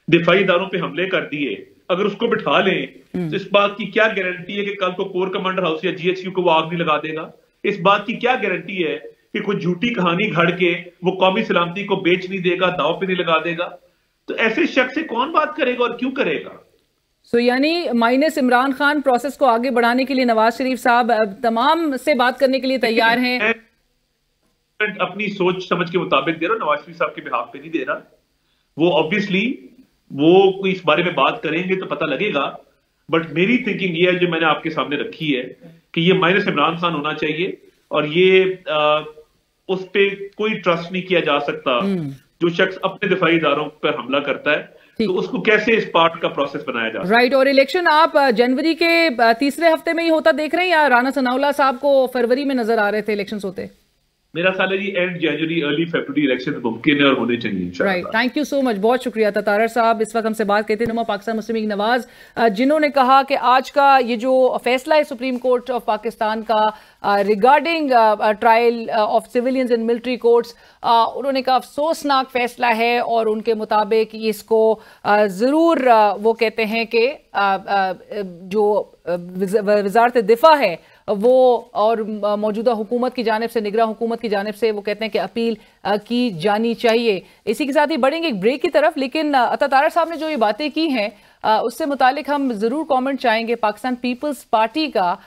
दिफाई इदारों पे हमले कर दिए। अगर उसको बिठा लें तो इस बात की क्या गारंटी है कि कल को कोर कमांडर हाउस या जीएचक्यू को वो आग नहीं लगा देगा? इस बात की क्या गारंटी है कि कोई झूठी कहानी घड़ के वो कौमी सलामती को बेच नहीं देगा, दाव पे नहीं लगा देगा? तो ऐसे शख्स से कौन बात करेगा और क्यों करेगा? यानी माइनस इमरान खान प्रोसेस को आगे बढ़ाने के लिए नवाज शरीफ साहब तमाम से बात करने के लिए तैयार हैं। अपनी सोच समझ के मुताबिक दे रहा, नवाज शरीफ साहब के बिहाफ पे नहीं दे रहा। वो ऑब्वियसली वो कोई इस बारे में बात करेंगे तो पता लगेगा, बट मेरी थिंकिंग ये है जो मैंने आपके सामने रखी है कि ये माइनस इमरान खान होना चाहिए और ये उस पर कोई ट्रस्ट नहीं किया जा सकता। जो शख्स अपने दिफाई इदारों पर हमला करता है तो उसको कैसे इस पार्ट का प्रोसेस बनाया जा सकता है? राइट। और इलेक्शन आप जनवरी के तीसरे हफ्ते में ही होता देख रहे हैं या राना सनाउल्लाह साहब को फरवरी में नजर आ रहे थे इलेक्शंस होते? मेरा ख्याल है जी and January early February election मुमकिन है और होने चाहिए इंशाल्लाह। Right, thank you so much, बहुत शुक्रिया तारर साहब। इस वक्त हमसे बात करते नुमा पाकिस्तान मुस्लिम लीग नवाज, जिन्होंने कहा कि आज का ये जो फैसला है सुप्रीम कोर्ट ऑफ पाकिस्तान का regarding trial of civilians in military courts, उन्होंने कहा अफसोसनाक फैसला है और उनके मुताबिक इसको ज़रूर वो कहते हैं कि जो वजारत दिफा है वो और मौजूदा हुकूमत की जानिब से, निगरान हुकूमत की जानिब से वो कहते हैं कि अपील की जानी चाहिए। इसी के साथ ही बढ़ेंगे एक ब्रेक की तरफ, लेकिन तारर साहब ने जो ये बातें की हैं उससे मुतालिक हम ज़रूर कमेंट चाहेंगे पाकिस्तान पीपल्स पार्टी का,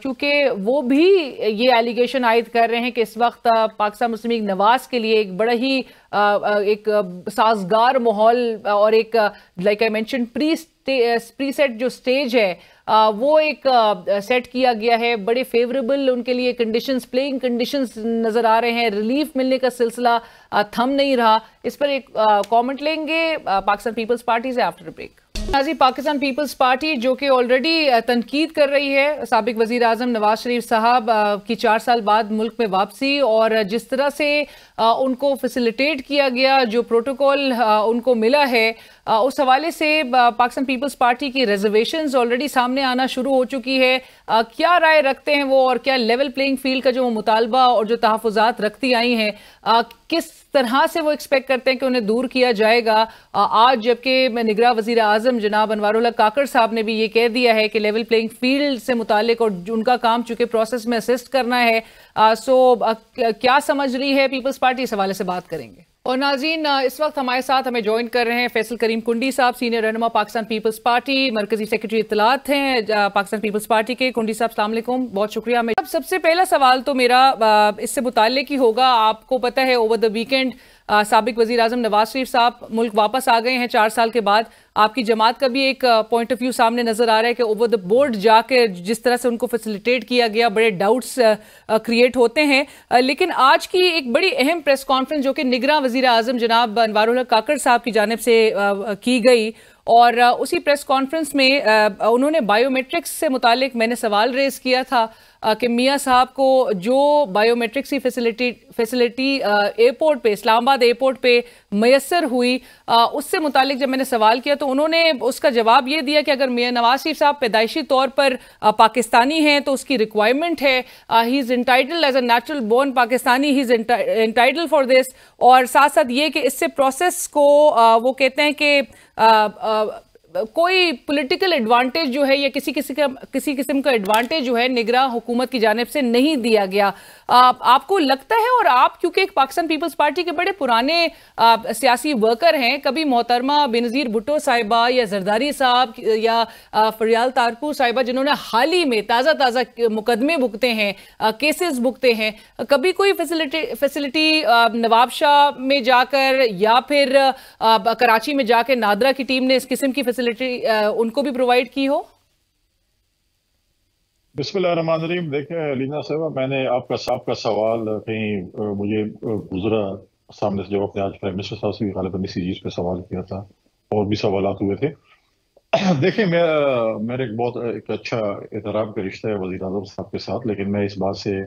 चूँकि वो भी ये एलिगेशन आयद कर रहे हैं कि इस वक्त पाकिस्तान मुस्लिम लीग नवाज के लिए एक बड़ा ही एक साजगार माहौल और एक लाइक आई मेंशन प्रीसेट जो स्टेज है वो एक सेट किया गया है। बड़े फेवरेबल उनके लिए कंडीशंस, प्लेइंग कंडीशंस नजर आ रहे हैं, रिलीफ मिलने का सिलसिला थम नहीं रहा। इस पर एक कमेंट लेंगे पाकिस्तान पीपल्स पार्टी से आफ्टर ब्रेक। पाकिस्तान पीपल्स पार्टी जो कि ऑलरेडी तनकीद कर रही है साबिक वजीर आजम नवाज शरीफ साहब की 4 साल बाद मुल्क में वापसी और जिस तरह से उनको फैसिलिटेट किया गया, जो प्रोटोकॉल उनको मिला है, उस हवाले से पाकिस्तान पीपल्स पार्टी की रिजर्वेशंस ऑलरेडी सामने आना शुरू हो चुकी है। क्या राय रखते हैं वो और क्या लेवल प्लेइंग फील्ड का जो मुतालबा और जो तहफ़्फ़ुज़ात रखती आई हैं, किस तरह से वो एक्सपेक्ट करते हैं कि उन्हें दूर किया जाएगा? आज जबकि निगरां वज़ीर आज़म जनाब अनवारुल्लाह काकड़ साहब ने भी ये कह दिया है कि लेवल प्लेइंग फील्ड से मुतालिक और उनका काम चूंकि प्रोसेस में असिस्ट करना है, क्या समझ रही है पीपल्स पार्टी, इस हवाले से बात करेंगे। और नाज़रीन, इस वक्त हमारे साथ हमें ज्वाइन कर रहे हैं फैसल करीम कुंडी साहब, सीनियर रहनुमा पाकिस्तान पीपल्स पार्टी, मरकजी सेक्रेटरी इत्तलात हैं पाकिस्तान पीपल्स पार्टी के। कुंडी साहब अस्सलाम वालेकुम, बहुत शुक्रिया। अब सबसे पहला सवाल तो मेरा इससे मुताल्लिक ही होगा। आपको पता है ओवर द वीकेंड साबिक वजीर आजम नवाज शरीफ साहब मुल्क वापस आ गए हैं 4 साल के बाद। आपकी जमात का भी एक पॉइंट ऑफ व्यू सामने नजर आ रहा है कि ओवर द बोर्ड जाके जिस तरह से उनको फैसिलिटेट किया गया, बड़े डाउट्स क्रिएट होते हैं। लेकिन आज की एक बड़ी अहम प्रेस कॉन्फ्रेंस जो कि निगरां वजीर आजम जनाब अनवारुल्लाह काकड़ साहब की जानिब से की गई और उसी प्रेस कॉन्फ्रेंस में उन्होंने बायोमेट्रिक्स से मुतालिक मैंने सवाल रेज किया था कि मियाँ साहब को जो बायोमेट्रिक्स की फैसिलिटी एयरपोर्ट पे, इस्लामाबाद एयरपोर्ट पे मैसर हुई, उससे मुतालिक जब मैंने सवाल किया तो उन्होंने उसका जवाब ये दिया कि अगर मियाँ नवाज शरीफ साहब पैदाइशी तौर पर पाकिस्तानी हैं तो उसकी रिक्वायरमेंट है, he is entitled as a natural born Pakistani, he is entitled for this. और साथ साथ ये कि इससे प्रोसेस को वो कहते हैं कि कोई पॉलिटिकल एडवांटेज जो है या किसी किस्म का एडवांटेज जो है निगरां हुकूमत की जानिब से नहीं दिया गया। आपको लगता है, और आप क्योंकि एक पाकिस्तान पीपल्स पार्टी के बड़े पुराने सियासी वर्कर हैं, कभी मोहतरमा बेनज़ीर भुट्टो साहिबा या जरदारी साहब या फरियाल तारपुर साहिबा जिन्होंने हाल ही में ताज़ा मुकदमे भुगते हैं, केसेस भुगते हैं, कभी कोई फैसिलिटी नवाब शाह में जाकर या फिर कराची में जाकर नादरा की टीम ने इस किस्म की फैसिलिटी उनको भी प्रोवाइड की हो? बिस्मिल्लाहिर्रहमानिर्रहीम। देखें लीना साहब, मैंने आपका सवाल कहीं मुझे गुजरा सामने से, जब अपने आज प्राइम मिनिस्टर साहब से भी गालिबन इसी चीज पे सवाल किया था और भी सवाल हुए थे। देखिए, मेरे एक अच्छा एहतराम का रिश्ता है वज़ीर आज़म साहब के साथ, लेकिन मैं इस बात से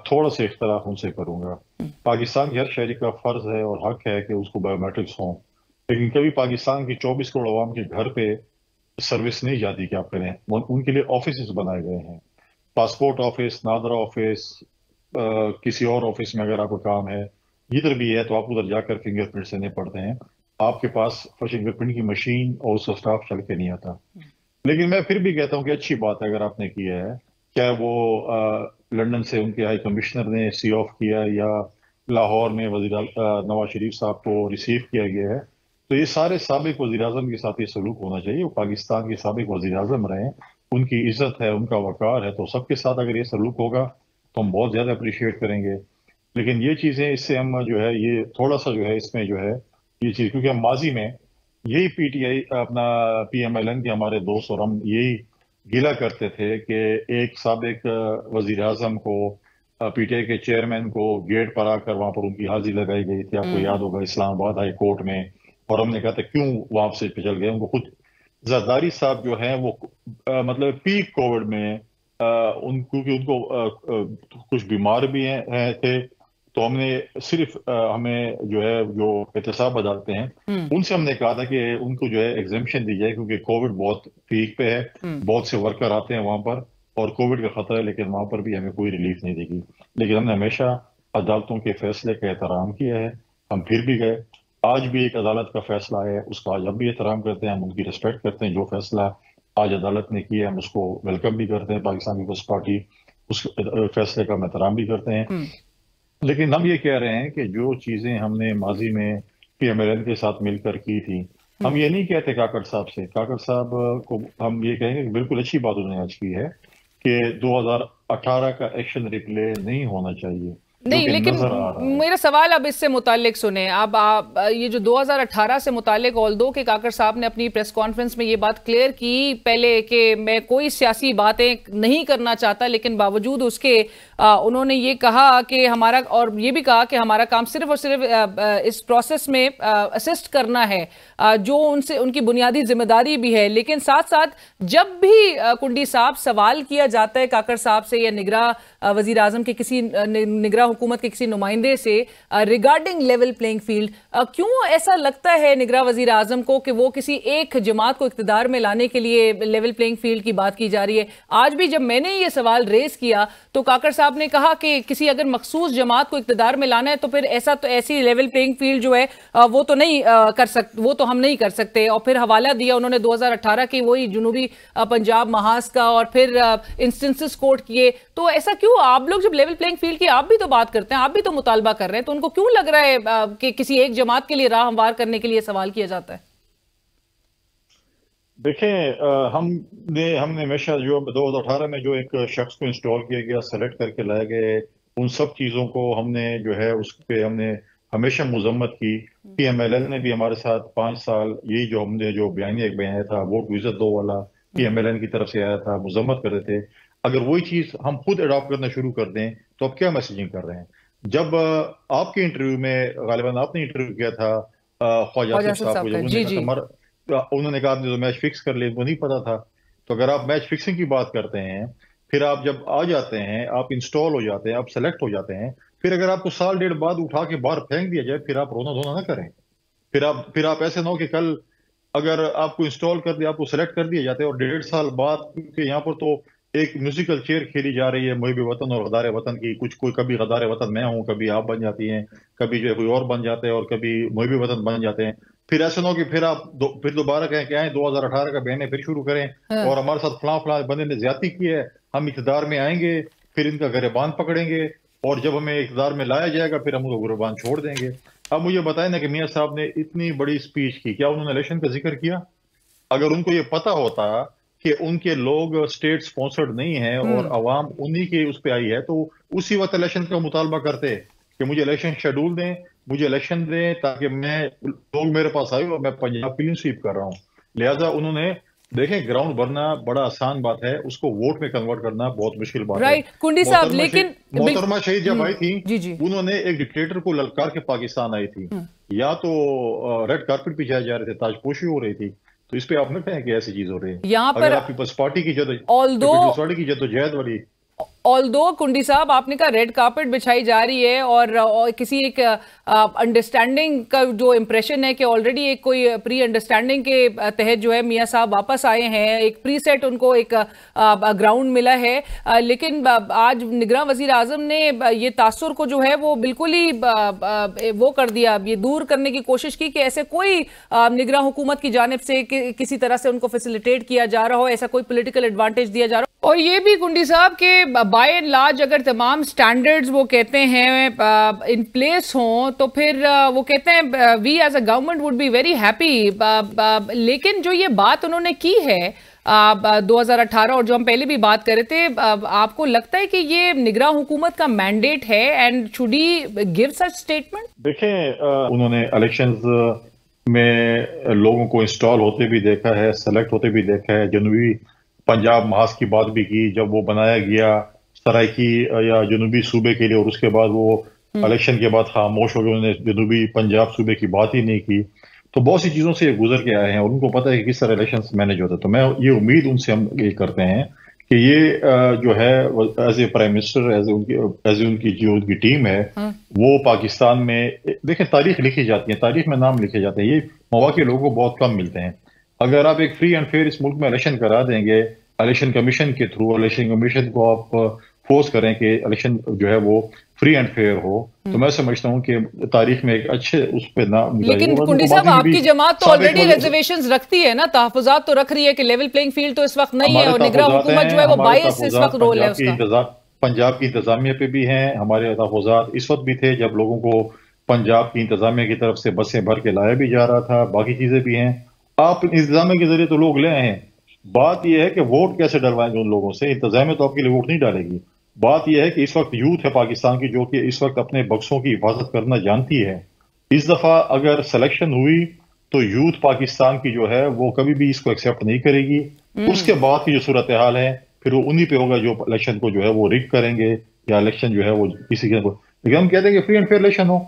थोड़ा सा इख्तलाफ उनसे करूंगा। पाकिस्तान के हर शहरी का फर्ज है और हक है कि उसको बायोमेट्रिक्स हों, लेकिन कभी पाकिस्तान की 24 करोड़ आवाम के घर पे सर्विस नहीं जाती। क्या करें, उनके लिए ऑफिस बनाए गए हैं, पासपोर्ट ऑफिस, नादरा ऑफिस, किसी और ऑफिस में अगर आपको काम है, जिधर भी है, तो आप उधर जाकर फिंगरप्रिंट देने पड़ते हैं। आपके पास फिंगरप्रिंट की मशीन और उसका स्टाफ चल के नहीं आता। लेकिन मैं फिर भी कहता हूँ कि अच्छी बात है अगर आपने किया है, चाहे वो लंदन से उनके हाई कमिश्नर ने सी ऑफ किया या लाहौर में नवाज शरीफ साहब को रिसीव किया गया है, तो ये सारे साबिक वज़ीर आज़म के साथ ये सलूक होना चाहिए। वो पाकिस्तान के साबिक वज़ीर आज़म रहे, उनकी इज्जत है, उनका वकार है, तो सबके साथ अगर ये सलूक होगा तो हम बहुत ज्यादा अप्रिशिएट करेंगे। लेकिन ये चीजें, इससे हम जो है ये थोड़ा सा जो है इसमें जो है ये चीज, क्योंकि हम माजी में यही पीटीआई अपना पीएमएलएन के हमारे दोस्त और हम यही गिला करते थे कि एक साबिक वजीर आजम को, पीटीआई के चेयरमैन को गेट पर आकर वहां पर उनकी हाजिरी लगाई गई थी, आपको याद होगा, इस्लामाबाद हाई कोर्ट में। और हमने कहा था क्यों वहां से चल गए। उनको खुद जरदारी साहब जो हैं वो मतलब पीक कोविड में क्योंकि उनको कुछ बीमार भी थे, तो हमने सिर्फ हमें जो है जो एहतसाब अदालतें हैं उनसे हमने कहा था कि उनको जो है एग्जेम्पशन दी जाए, क्योंकि कोविड बहुत पीक पे है, बहुत से वर्कर आते हैं वहां पर और कोविड का खतरा है, लेकिन वहां पर भी हमें कोई रिलीफ नहीं देगी। लेकिन हमने हमेशा अदालतों के फैसले का एहतराम किया है, हम फिर भी गए। आज भी एक अदालत का फैसला है, उसका आज हम भी एहतराम करते हैं, हम उनकी रिस्पेक्ट करते हैं। जो फैसला आज अदालत ने किया हम उसको वेलकम भी करते हैं, पाकिस्तान पीपल्स पार्टी उस फैसले का हम एहतराम भी करते हैं। लेकिन हम ये कह रहे हैं कि जो चीजें हमने माजी में पीएमएलएन के साथ मिलकर की थी, हम ये नहीं कहते काकड़ साहब से, काकड़ साहब को हम ये कहेंगे कि बिल्कुल अच्छी बात उन्होंने आज की है कि 2018 का एक्शन रिप्ले नहीं होना चाहिए। नहीं, लेकिन मेरा सवाल अब इससे मुतालिक सुने। अब आप ये जो 2018 से मुतालिक, ऑल्दो के काकर साहब ने अपनी प्रेस कॉन्फ्रेंस में ये बात क्लियर की पहले कि मैं कोई सियासी बातें नहीं करना चाहता, लेकिन बावजूद उसके उन्होंने ये कहा कि हमारा, और ये भी कहा कि हमारा काम सिर्फ और सिर्फ इस प्रोसेस में असिस्ट करना है, जो उनसे उनकी बुनियादी जिम्मेदारी भी है। लेकिन साथ साथ जब भी कुंडी साहब सवाल किया जाता है काकर साहब से या निगरां वजीर आजम के किसी निगरां हुकूमत के किसी नुमाइंदे से रिगार्डिंग लेवल प्लेइंग फील्ड, क्यों ऐसा लगता है निगरां वजीर आजम को कि वो किसी एक जमात को इख्तिदार में लाने के लिए लेवल प्लेइंग फील्ड की बात की जा रही है? आज भी जब मैंने ये सवाल रेज किया तो काकर साहब ने कहा कि किसी अगर मखसूस जमात को इख्तिदार में लाना है तो फिर ऐसी लेवल प्लेइंग फील्ड जो है वो तो नहीं कर सकते, वो तो हम नहीं कर सकते। और फिर हवाला दिया उन्होंने 2018 की वही जुनूबी पंजाब महाज का, और फिर इंस्टेंसेस कोट किए। तो ऐसा क्यों? आप लोग जब लेवल प्लेइंग फील्ड की आप भी तो बात करते हैं, आप भी तो मुतालबा कर रहे हैं, तो उनको क्यों लग रहा है कि किसी एक जमात के लिए राह हमवार करने के लिए सवाल किया जाता है? देखें, हमने हमेशा जो 2018 में जो एक शख्स को इंस्टॉल किया गया, सेलेक्ट करके लाए गए, उन सब चीजों को हमने जो है उस पे हमने हमेशा मुजम्मत की। पीएमएलएन ने भी हमारे साथ 5 साल यही जो हमने जो बयानिया एक बयान था, वोट को इज्जत दो वाला, पीएमएलएन की तरफ से आया था, मुजम्मत कर रहे थे। अगर वही चीज हम खुद अडॉप्ट करना शुरू कर दें तो अब क्या मैसेजिंग कर रहे हैं? जब आपके इंटरव्यू में गालिबन आपने इंटरव्यू किया था ख्वाजा साहब को, उन्होंने कहा आपने तो मैच फिक्स कर लिया, उनको नहीं पता था। तो अगर आप मैच फिक्सिंग की बात करते हैं, फिर आप जब आ जाते हैं, आप इंस्टॉल हो जाते हैं, आप सेलेक्ट हो जाते हैं, फिर अगर आपको साल डेढ़ बाद उठा के बाहर फेंक दिया जाए, फिर आप रोना धोना ना करें। फिर आप ऐसे ना हो कि कल अगर आपको इंस्टॉल कर दिया, आपको सेलेक्ट कर दिया जाते हैं और 1.5 साल बाद, क्योंकि यहाँ पर तो एक म्यूजिकल चेयर खेली जा रही है मुहिब वतन और गदार वतन की, कोई कभी गदार वतन मैं हूँ, कभी आप बन जाती हैं, कभी जो है कोई और बन जाते हैं और कभी मुहिब वतन बन जाते हैं। फिर ऐसा ना हो कि फिर आप फिर दोबारा कहें कि आए 2018 का बयान फिर शुरू करें और हमारे साथ फलां बंदे ने ज्यादती की है, हम इक़्तिदार में आएंगे, फिर इनका गिरबान पकड़ेंगे और जब हमें इक़्तिदार में लाया जाएगा फिर हम उनको गिरबान छोड़ देंगे। अब मुझे बताएं ना कि मियां साहब ने इतनी बड़ी स्पीच की, क्या उन्होंने इलेक्शन का जिक्र किया? अगर उनको ये पता होता कि उनके लोग स्टेट स्पॉन्सर्ड नहीं है और अवाम उन्हीं के उस पर आई है, तो उसी वक्त इलेक्शन का मुतालबा करते कि मुझे इलेक्शन शेड्यूल दें, मुझे इलेक्शन दें, ताकि मैं लोग मेरे पास आए और मैं पंजाब क्लीन स्वीप कर रहा हूं। लिहाजा उन्होंने देखें, ग्राउंड भरना बड़ा आसान बात है, उसको वोट में कन्वर्ट करना बहुत मुश्किल बात है। राइट कुंडी साहब, लेकिन मोहतरमा शहीद जब आई थी, जी जी, उन्होंने एक डिक्टेटर को ललकार के पाकिस्तान आई थी, या तो रेड कारपेट पे जाए जा रहे थे, ताजपोशी हो रही थी, तो इस पे आप न कहें कि ऐसी चीज हो रही है। यहाँ पर आप पीपल्स पार्टी की जद्दोजहद वाली ऑल्दो कुंडी साहब, आपने कहा रेड कार्पेट बिछाई जा रही है और किसी एक अंडरस्टैंडिंग का जो इंप्रेशन है कि ऑलरेडी एक कोई प्री अंडरस्टैंडिंग के तहत जो है मियां साहब वापस आए हैं, एक प्री सेट उनको एक ग्राउंड मिला है, लेकिन आज निगरान वजीर आजम ने ये तासुर को जो है वो बिल्कुल ही वो कर दिया, ये दूर करने की कोशिश की कि ऐसे कोई निगरान हुकूमत की जानिब से किसी तरह से उनको फैसिलिटेट किया जा रहा हो, ऐसा कोई पॉलिटिकल एडवांटेज दिया जा रहा हो। और ये भी कुंडी साहब के बाय एंड लार्ज अगर तमाम स्टैंडर्ड्स वो कहते हैं इन प्लेस हों तो फिर वो कहते हैं we as a government would be very happy, लेकिन जो ये बात उन्होंने की है 2018 और जो हम पहले भी बात कर रहे थे, आपको लगता है कि ये निगरान हुकूमत का मैंडेट है and should he give such statement? देखें, उन्होंने इलेक्शंस में लोगों को इंस्टॉल होते भी देखा है, सेलेक्ट होते भी देखा है, जनूबी पंजाब महाज की बात भी की जब वो बनाया गया सराइकी या जनूबी सूबे के लिए, और उसके बाद वो इलेक्शन के बाद खामोश हो गए, उन्होंने जनूबी पंजाब सूबे की बात ही नहीं की। तो बहुत सी चीजों से ये गुजर के आए हैं और उनको पता है कि किस तरह इलेक्शन मैनेज होता है। तो मैं ये उम्मीद उनसे हम ये करते हैं कि ये जो है as a prime minister, as उनकी जो उनकी टीम है वो पाकिस्तान में, देखें तारीख लिखी जाती है, तारीख में नाम लिखे जाते हैं, ये मौके लोगों को बहुत कम मिलते हैं। अगर आप एक फ्री एंड फेयर इस मुल्क में इलेक्शन करा देंगे, इलेक्शन कमीशन के थ्रू, इलेक्शन कमीशन को आप फोर्स करें कि इलेक्शन जो है वो फ्री एंड फेयर हो, तो मैं समझता हूं कि तारीख में एक अच्छे उस पे नाम। लेकिन कुंडी साहब, आपकी जमात तो ऑलरेडी रिजर्वेशंस रखती है ना, तहफुजात तो रख रही है कि लेवल प्लेइंग फील्ड तो इस वक्त नहीं है, और निगरान हुकूमत जो है वो 22 इस वक्त रोल है उसका। पंजाब की इंतजामिया पे भी हैं हमारे तहफुजात, इस वक्त भी थे जब लोगों को पंजाब की इंतजामिया की तरफ से बसें भर के लाया भी जा रहा था, बाकी चीजें भी हैं। आप इंतजामिया के जरिए तो लोग ले आए हैं, बात यह है कि वोट कैसे डलवाएंगे उन लोगों से। इंतजामिया तो आपके लिए वोट नहीं डालेगी। बात यह है कि इस वक्त यूथ है पाकिस्तान की जो कि इस वक्त अपने बक्सों की हिफाजत करना जानती है। इस दफा अगर सिलेक्शन हुई तो यूथ पाकिस्तान की जो है वो कभी भी इसको एक्सेप्ट नहीं करेगी। उसके बाद की जो सूरत हाल है फिर वो उन्हीं पे होगा जो इलेक्शन को जो है वो रिग करेंगे या इलेक्शन जो है वो किसी के। लेकिन हम कहते हैं कि फ्री एंड फेयर इलेक्शन हो।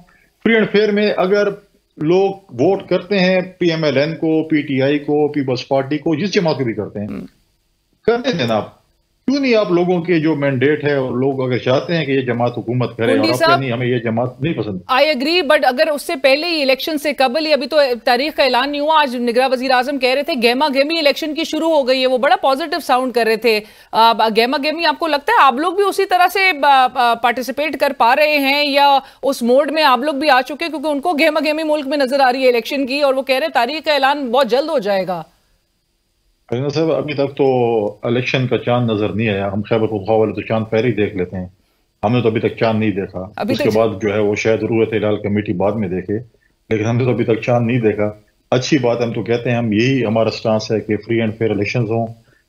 फ्री एंड फेयर में अगर लोग वोट करते हैं PMLN को, PTI को, पीपल्स पार्टी को, जिस जमात को भी करते हैं, करने देना आप। क्यों नहीं आप लोगों के जो मैंडेट है और लोग अगर चाहते हैं कि ये जमात हुकूमत करे और आप नहीं हमें ये जमात नहीं पसंद। आई एग्री, बट अगर उससे पहले ही इलेक्शन से कबल ही, अभी तो तारीख का ऐलान नहीं हुआ, आज निगरान वजीर आजम कह रहे थे गेमा गेमी इलेक्शन की शुरू हो गई है, वो बड़ा पॉजिटिव साउंड कर रहे थे। गेमा गेमी आपको लगता है आप लोग भी उसी तरह से पार्टिसिपेट कर पा रहे हैं या उस मोड में आप लोग भी आ चुके हैं? क्योंकि उनको गेमा गेमी मुल्क में नजर आ रही है इलेक्शन की और वो कह रहे हैं तारीख का ऐलान बहुत जल्द हो जाएगा। साहब अभी तक तो इलेक्शन का चांद नजर नहीं आया। हम खैबर पख्तूनख्वा वाले तो चांद पहले ही देख लेते हैं, हमने तो अभी तक चांद नहीं देखा। उसके बाद जो है वो शायद रूरत हिलाल कमेटी बाद में देखे, लेकिन हमने तो अभी तक चांद नहीं देखा। अच्छी बात है, हम तो कहते हैं, हम यही हमारा स्टांस है कि फ्री एंड फेयर इलेक्शन हो,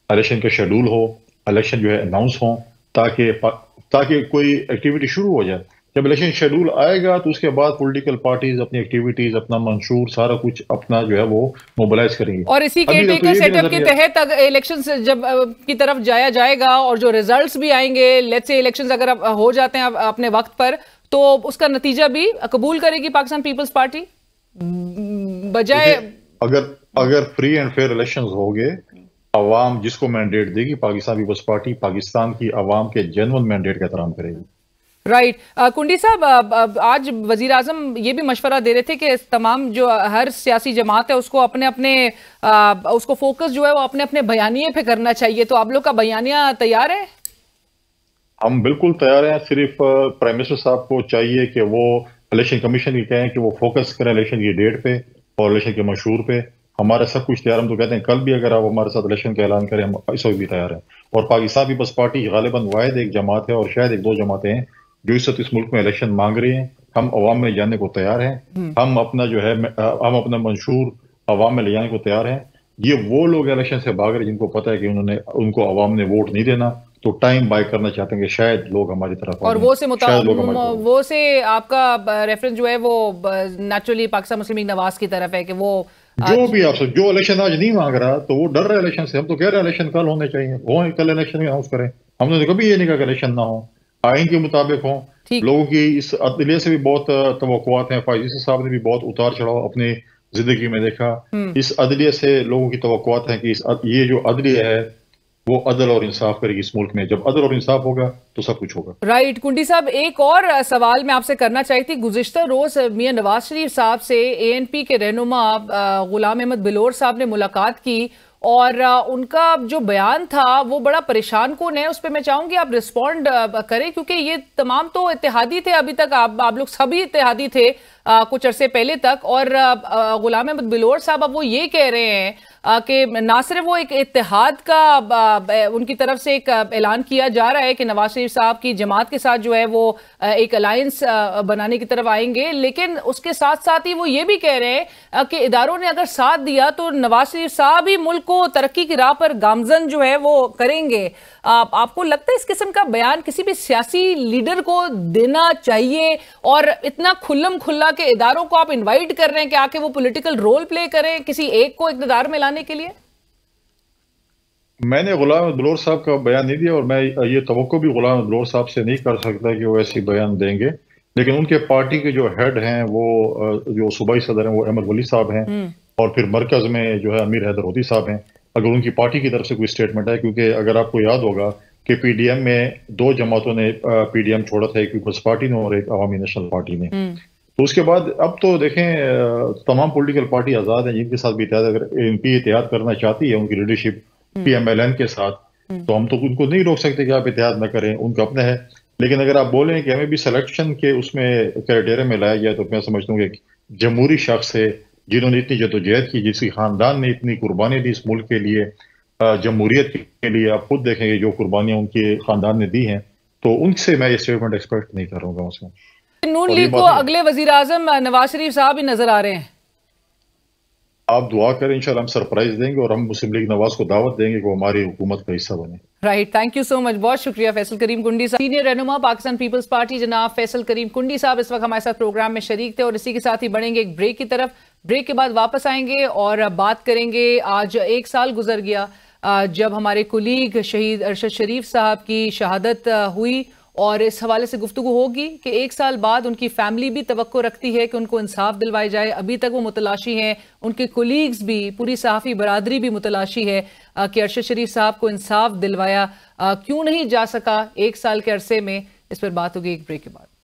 इलेक्शन का शेड्यूल हो, इलेक्शन जो है अनाउंस हो, ताकि कोई एक्टिविटी शुरू हो जाए। जब इलेक्शन शेड्यूल आएगा तो उसके बाद पॉलिटिकल पार्टीज अपनी एक्टिविटीज, अपना मंशूर, सारा कुछ अपना जो है वो मोबिलाइज करेंगे। और इसी केयरटेकर सेटअप के तहत इलेक्शन जब की तरफ जाया जाएगा और जो रिजल्ट्स भी आएंगे, लेट्स से इलेक्शंस अगर हो जाते हैं अपने वक्त पर, तो उसका नतीजा भी कबूल करेगी पाकिस्तान पीपल्स पार्टी बजाय। अगर फ्री एंड फेयर इलेक्शंस होंगे, अवाम जिसको मैंडेट देगी, पाकिस्तान पीपल्स पार्टी पाकिस्तान की अवाम के जेन्युइन मैंडेट का एहतराम करेगी। राइट कुंडी साहब, आज वजीर आजम ये भी मशवरा दे रहे थे कि तमाम जो हर सियासी जमात है उसको अपने अपने उसको फोकस जो है वो अपने अपने बयानिए पे करना चाहिए। तो आप लोग का बयानिया तैयार है? हम बिल्कुल तैयार हैं। सिर्फ प्राइम मिनिस्टर साहब को चाहिए कि वो इलेक्शन कमीशन की कहें कि वो फोकस करें इलेक्शन की डेट पे और इलेक्शन के मशहूर पे। हमारा सब कुछ तैयार। हम तो कहते हैं कल भी अगर आप हमारे साथ इलेक्शन का ऐलान करें, हम इस वक्त भी तैयार हैं। और पाकिस्तान पीपल्स पार्टी गालिबन वाहिद एक जमात है और शायद एक दो जमातें हैं जो इस वक्त इस मुल्क में इलेक्शन मांग रही हैं। हम अवाम में जाने को तैयार हैं। हम अपना जो है हम अपना मंशूर अवाम में ले जाने को तैयार हैं। ये वो लोग इलेक्शन से भाग रहे जिनको पता है कि उनको अवाम ने वोट नहीं देना, तो टाइम बाय करना चाहते हैं कि शायद लोग हमारी तरफ और वो से आपका रेफरेंस जो है वो नेचुरली पाकिस्तान मुस्लिम लीग नवाज की तरफ है कि वो जो भी आपसे जो इलेक्शन आज नहीं मांग रहा तो वो डर रहा है इलेक्शन से। हम तो कह रहे हैं इलेक्शन कल होने चाहिए, हो कल इलेक्शन में अनाउंस करें। हमने तो कभी ये नहीं कहा कि इलेक्शन ना हो, आइन के मुताबिक हो। लोगों की इस अदलिया से भी बहुत तवक्कुआत हैं। फाइजी साहब ने भी बहुत उतार चढ़ाव अपनी जिंदगी में देखा। इस अदलिया से लोगों की तवक्कुआत है कि ये जो अदलिया है वो अदल और इंसाफ करेगी इस मुल्क में। जब अदल और इंसाफ होगा तो सब कुछ होगा। राइट। कुंडी साहब, एक और सवाल मैं आपसे करना चाहती थी। गुज़िश्ता रोज मियां नवाज शरीफ साहब से ANP के रहनुमा गुलाम अहमद बिलोर साहब ने मुलाकात की और उनका जो बयान था वो बड़ा परेशान कुन है। उस पर मैं चाहूंगी आप रिस्पॉन्ड करें, क्योंकि ये तमाम तो इत्तेहादी थे, अभी तक आप लोग सभी इत्तेहादी थे कुछ अरसे पहले तक। और गुलाम अहमद बिलोर साहब अब वो ये कह रहे हैं कि ना सिर्फ वो एक इत्तेहाद का उनकी तरफ से एक ऐलान किया जा रहा है कि नवाज शरीफ साहब की जमात के साथ जो है वो एक अलायंस बनाने की तरफ आएंगे, लेकिन उसके साथ साथ ही वो ये भी कह रहे हैं कि इदारों ने अगर साथ दिया तो नवाज शरीफ साहब ही मुल्क को तरक्की की राह पर गामजन जो है वो करेंगे। आपको लगता है इस किस्म का बयान किसी भी सियासी लीडर को देना चाहिए? और इतना खुल्लम खुल्ला के इदारों को आप इनवाइट कर रहे हैं कि आके वो पॉलिटिकल रोल प्ले करें किसी एक को इक़्तिदार में लाने के लिए? मैंने गुलाम बिलोर साहब का बयान नहीं दिया और मैं ये तवक्को भी गुलाम बिलोर साहब से नहीं कर सकता कि वो ऐसी बयान देंगे। लेकिन उनके पार्टी के जो हेड हैं वो जो सूबाई सदर हैं वो अहमद वली साहब हैं और फिर मरकज में जो है अमीर हैदर होदी साहब हैं। अगर उनकी पार्टी की तरफ से कोई स्टेटमेंट है, क्योंकि अगर आपको याद होगा कि PDM में दो जमातों ने PDM छोड़ा था, एक पीपल्स पार्टी ने और एक अवामी नेशनल पार्टी ने। तो उसके बाद अब तो देखें तमाम पॉलिटिकल पार्टी आज़ाद हैं जिनके साथ भी इत्तेहाद, अगर ANP इत्तेहाद करना चाहती है उनकी लीडरशिप PMLN के साथ, तो हम तो उनको नहीं रोक सकते कि आप इत्तेहाद न करें, उनका अपना है। लेकिन अगर आप बोलें कि हमें भी सिलेक्शन के उसमें क्राइटेरिया में लाया जाए तो मैं समझता हूँ कि जमहूरी शख्स है जिन्होंने इतनी जदोजहद की, जिसकी खानदान ने इतनी कुर्बानी दी इस मुल्क के लिए, जमहूरियत के लिए। आप खुद देखेंगे जो कुर्बानियां उनके खानदान ने दी हैं, तो उनसे मैं ये स्टेटमेंट एक्सपेक्ट नहीं करूंगा उसमें। नून लीग को अगले वजीर आजम नवाज शरीफ साहब ही नजर आ रहे हैं। आप दुआ करें, इंशाल्लाह हम सरप्राइज देंगे और हम मुस्लिम लीग नवाज को दावत देंगे कि वो हमारी हुकूमत का हिस्सा बने। Right, thank you so much, बहुत शुक्रिया फैसल करीम कुंडी साहब। सीनियर रहनुमा पाकिस्तान पीपल्स पार्टी जनाब फैसल करीम कुंडी साहब इस वक्त हमारे साथ प्रोग्राम में शरीक थे। और इसी के साथ ही बढ़ेंगे एक ब्रेक की तरफ। ब्रेक के बाद वापस आएंगे और बात करेंगे, आज 1 साल गुजर गया जब हमारे कुलीग शहीद अरशद शरीफ साहब की शहादत हुई, और इस हवाले से गुफ्तगू होगी कि 1 साल बाद उनकी फैमिली भी तवक्को रखती है कि उनको इंसाफ दिलवाई जाए। अभी तक वो मुतलाशी हैं, उनके कुलीग्स भी, पूरी सहाफ़ी बरादरी भी मुतलाशी है कि अरशद शरीफ साहब को इंसाफ दिलवाया क्यों नहीं जा सका 1 साल के अरसे में। इस पर बात होगी एक ब्रेक के बाद।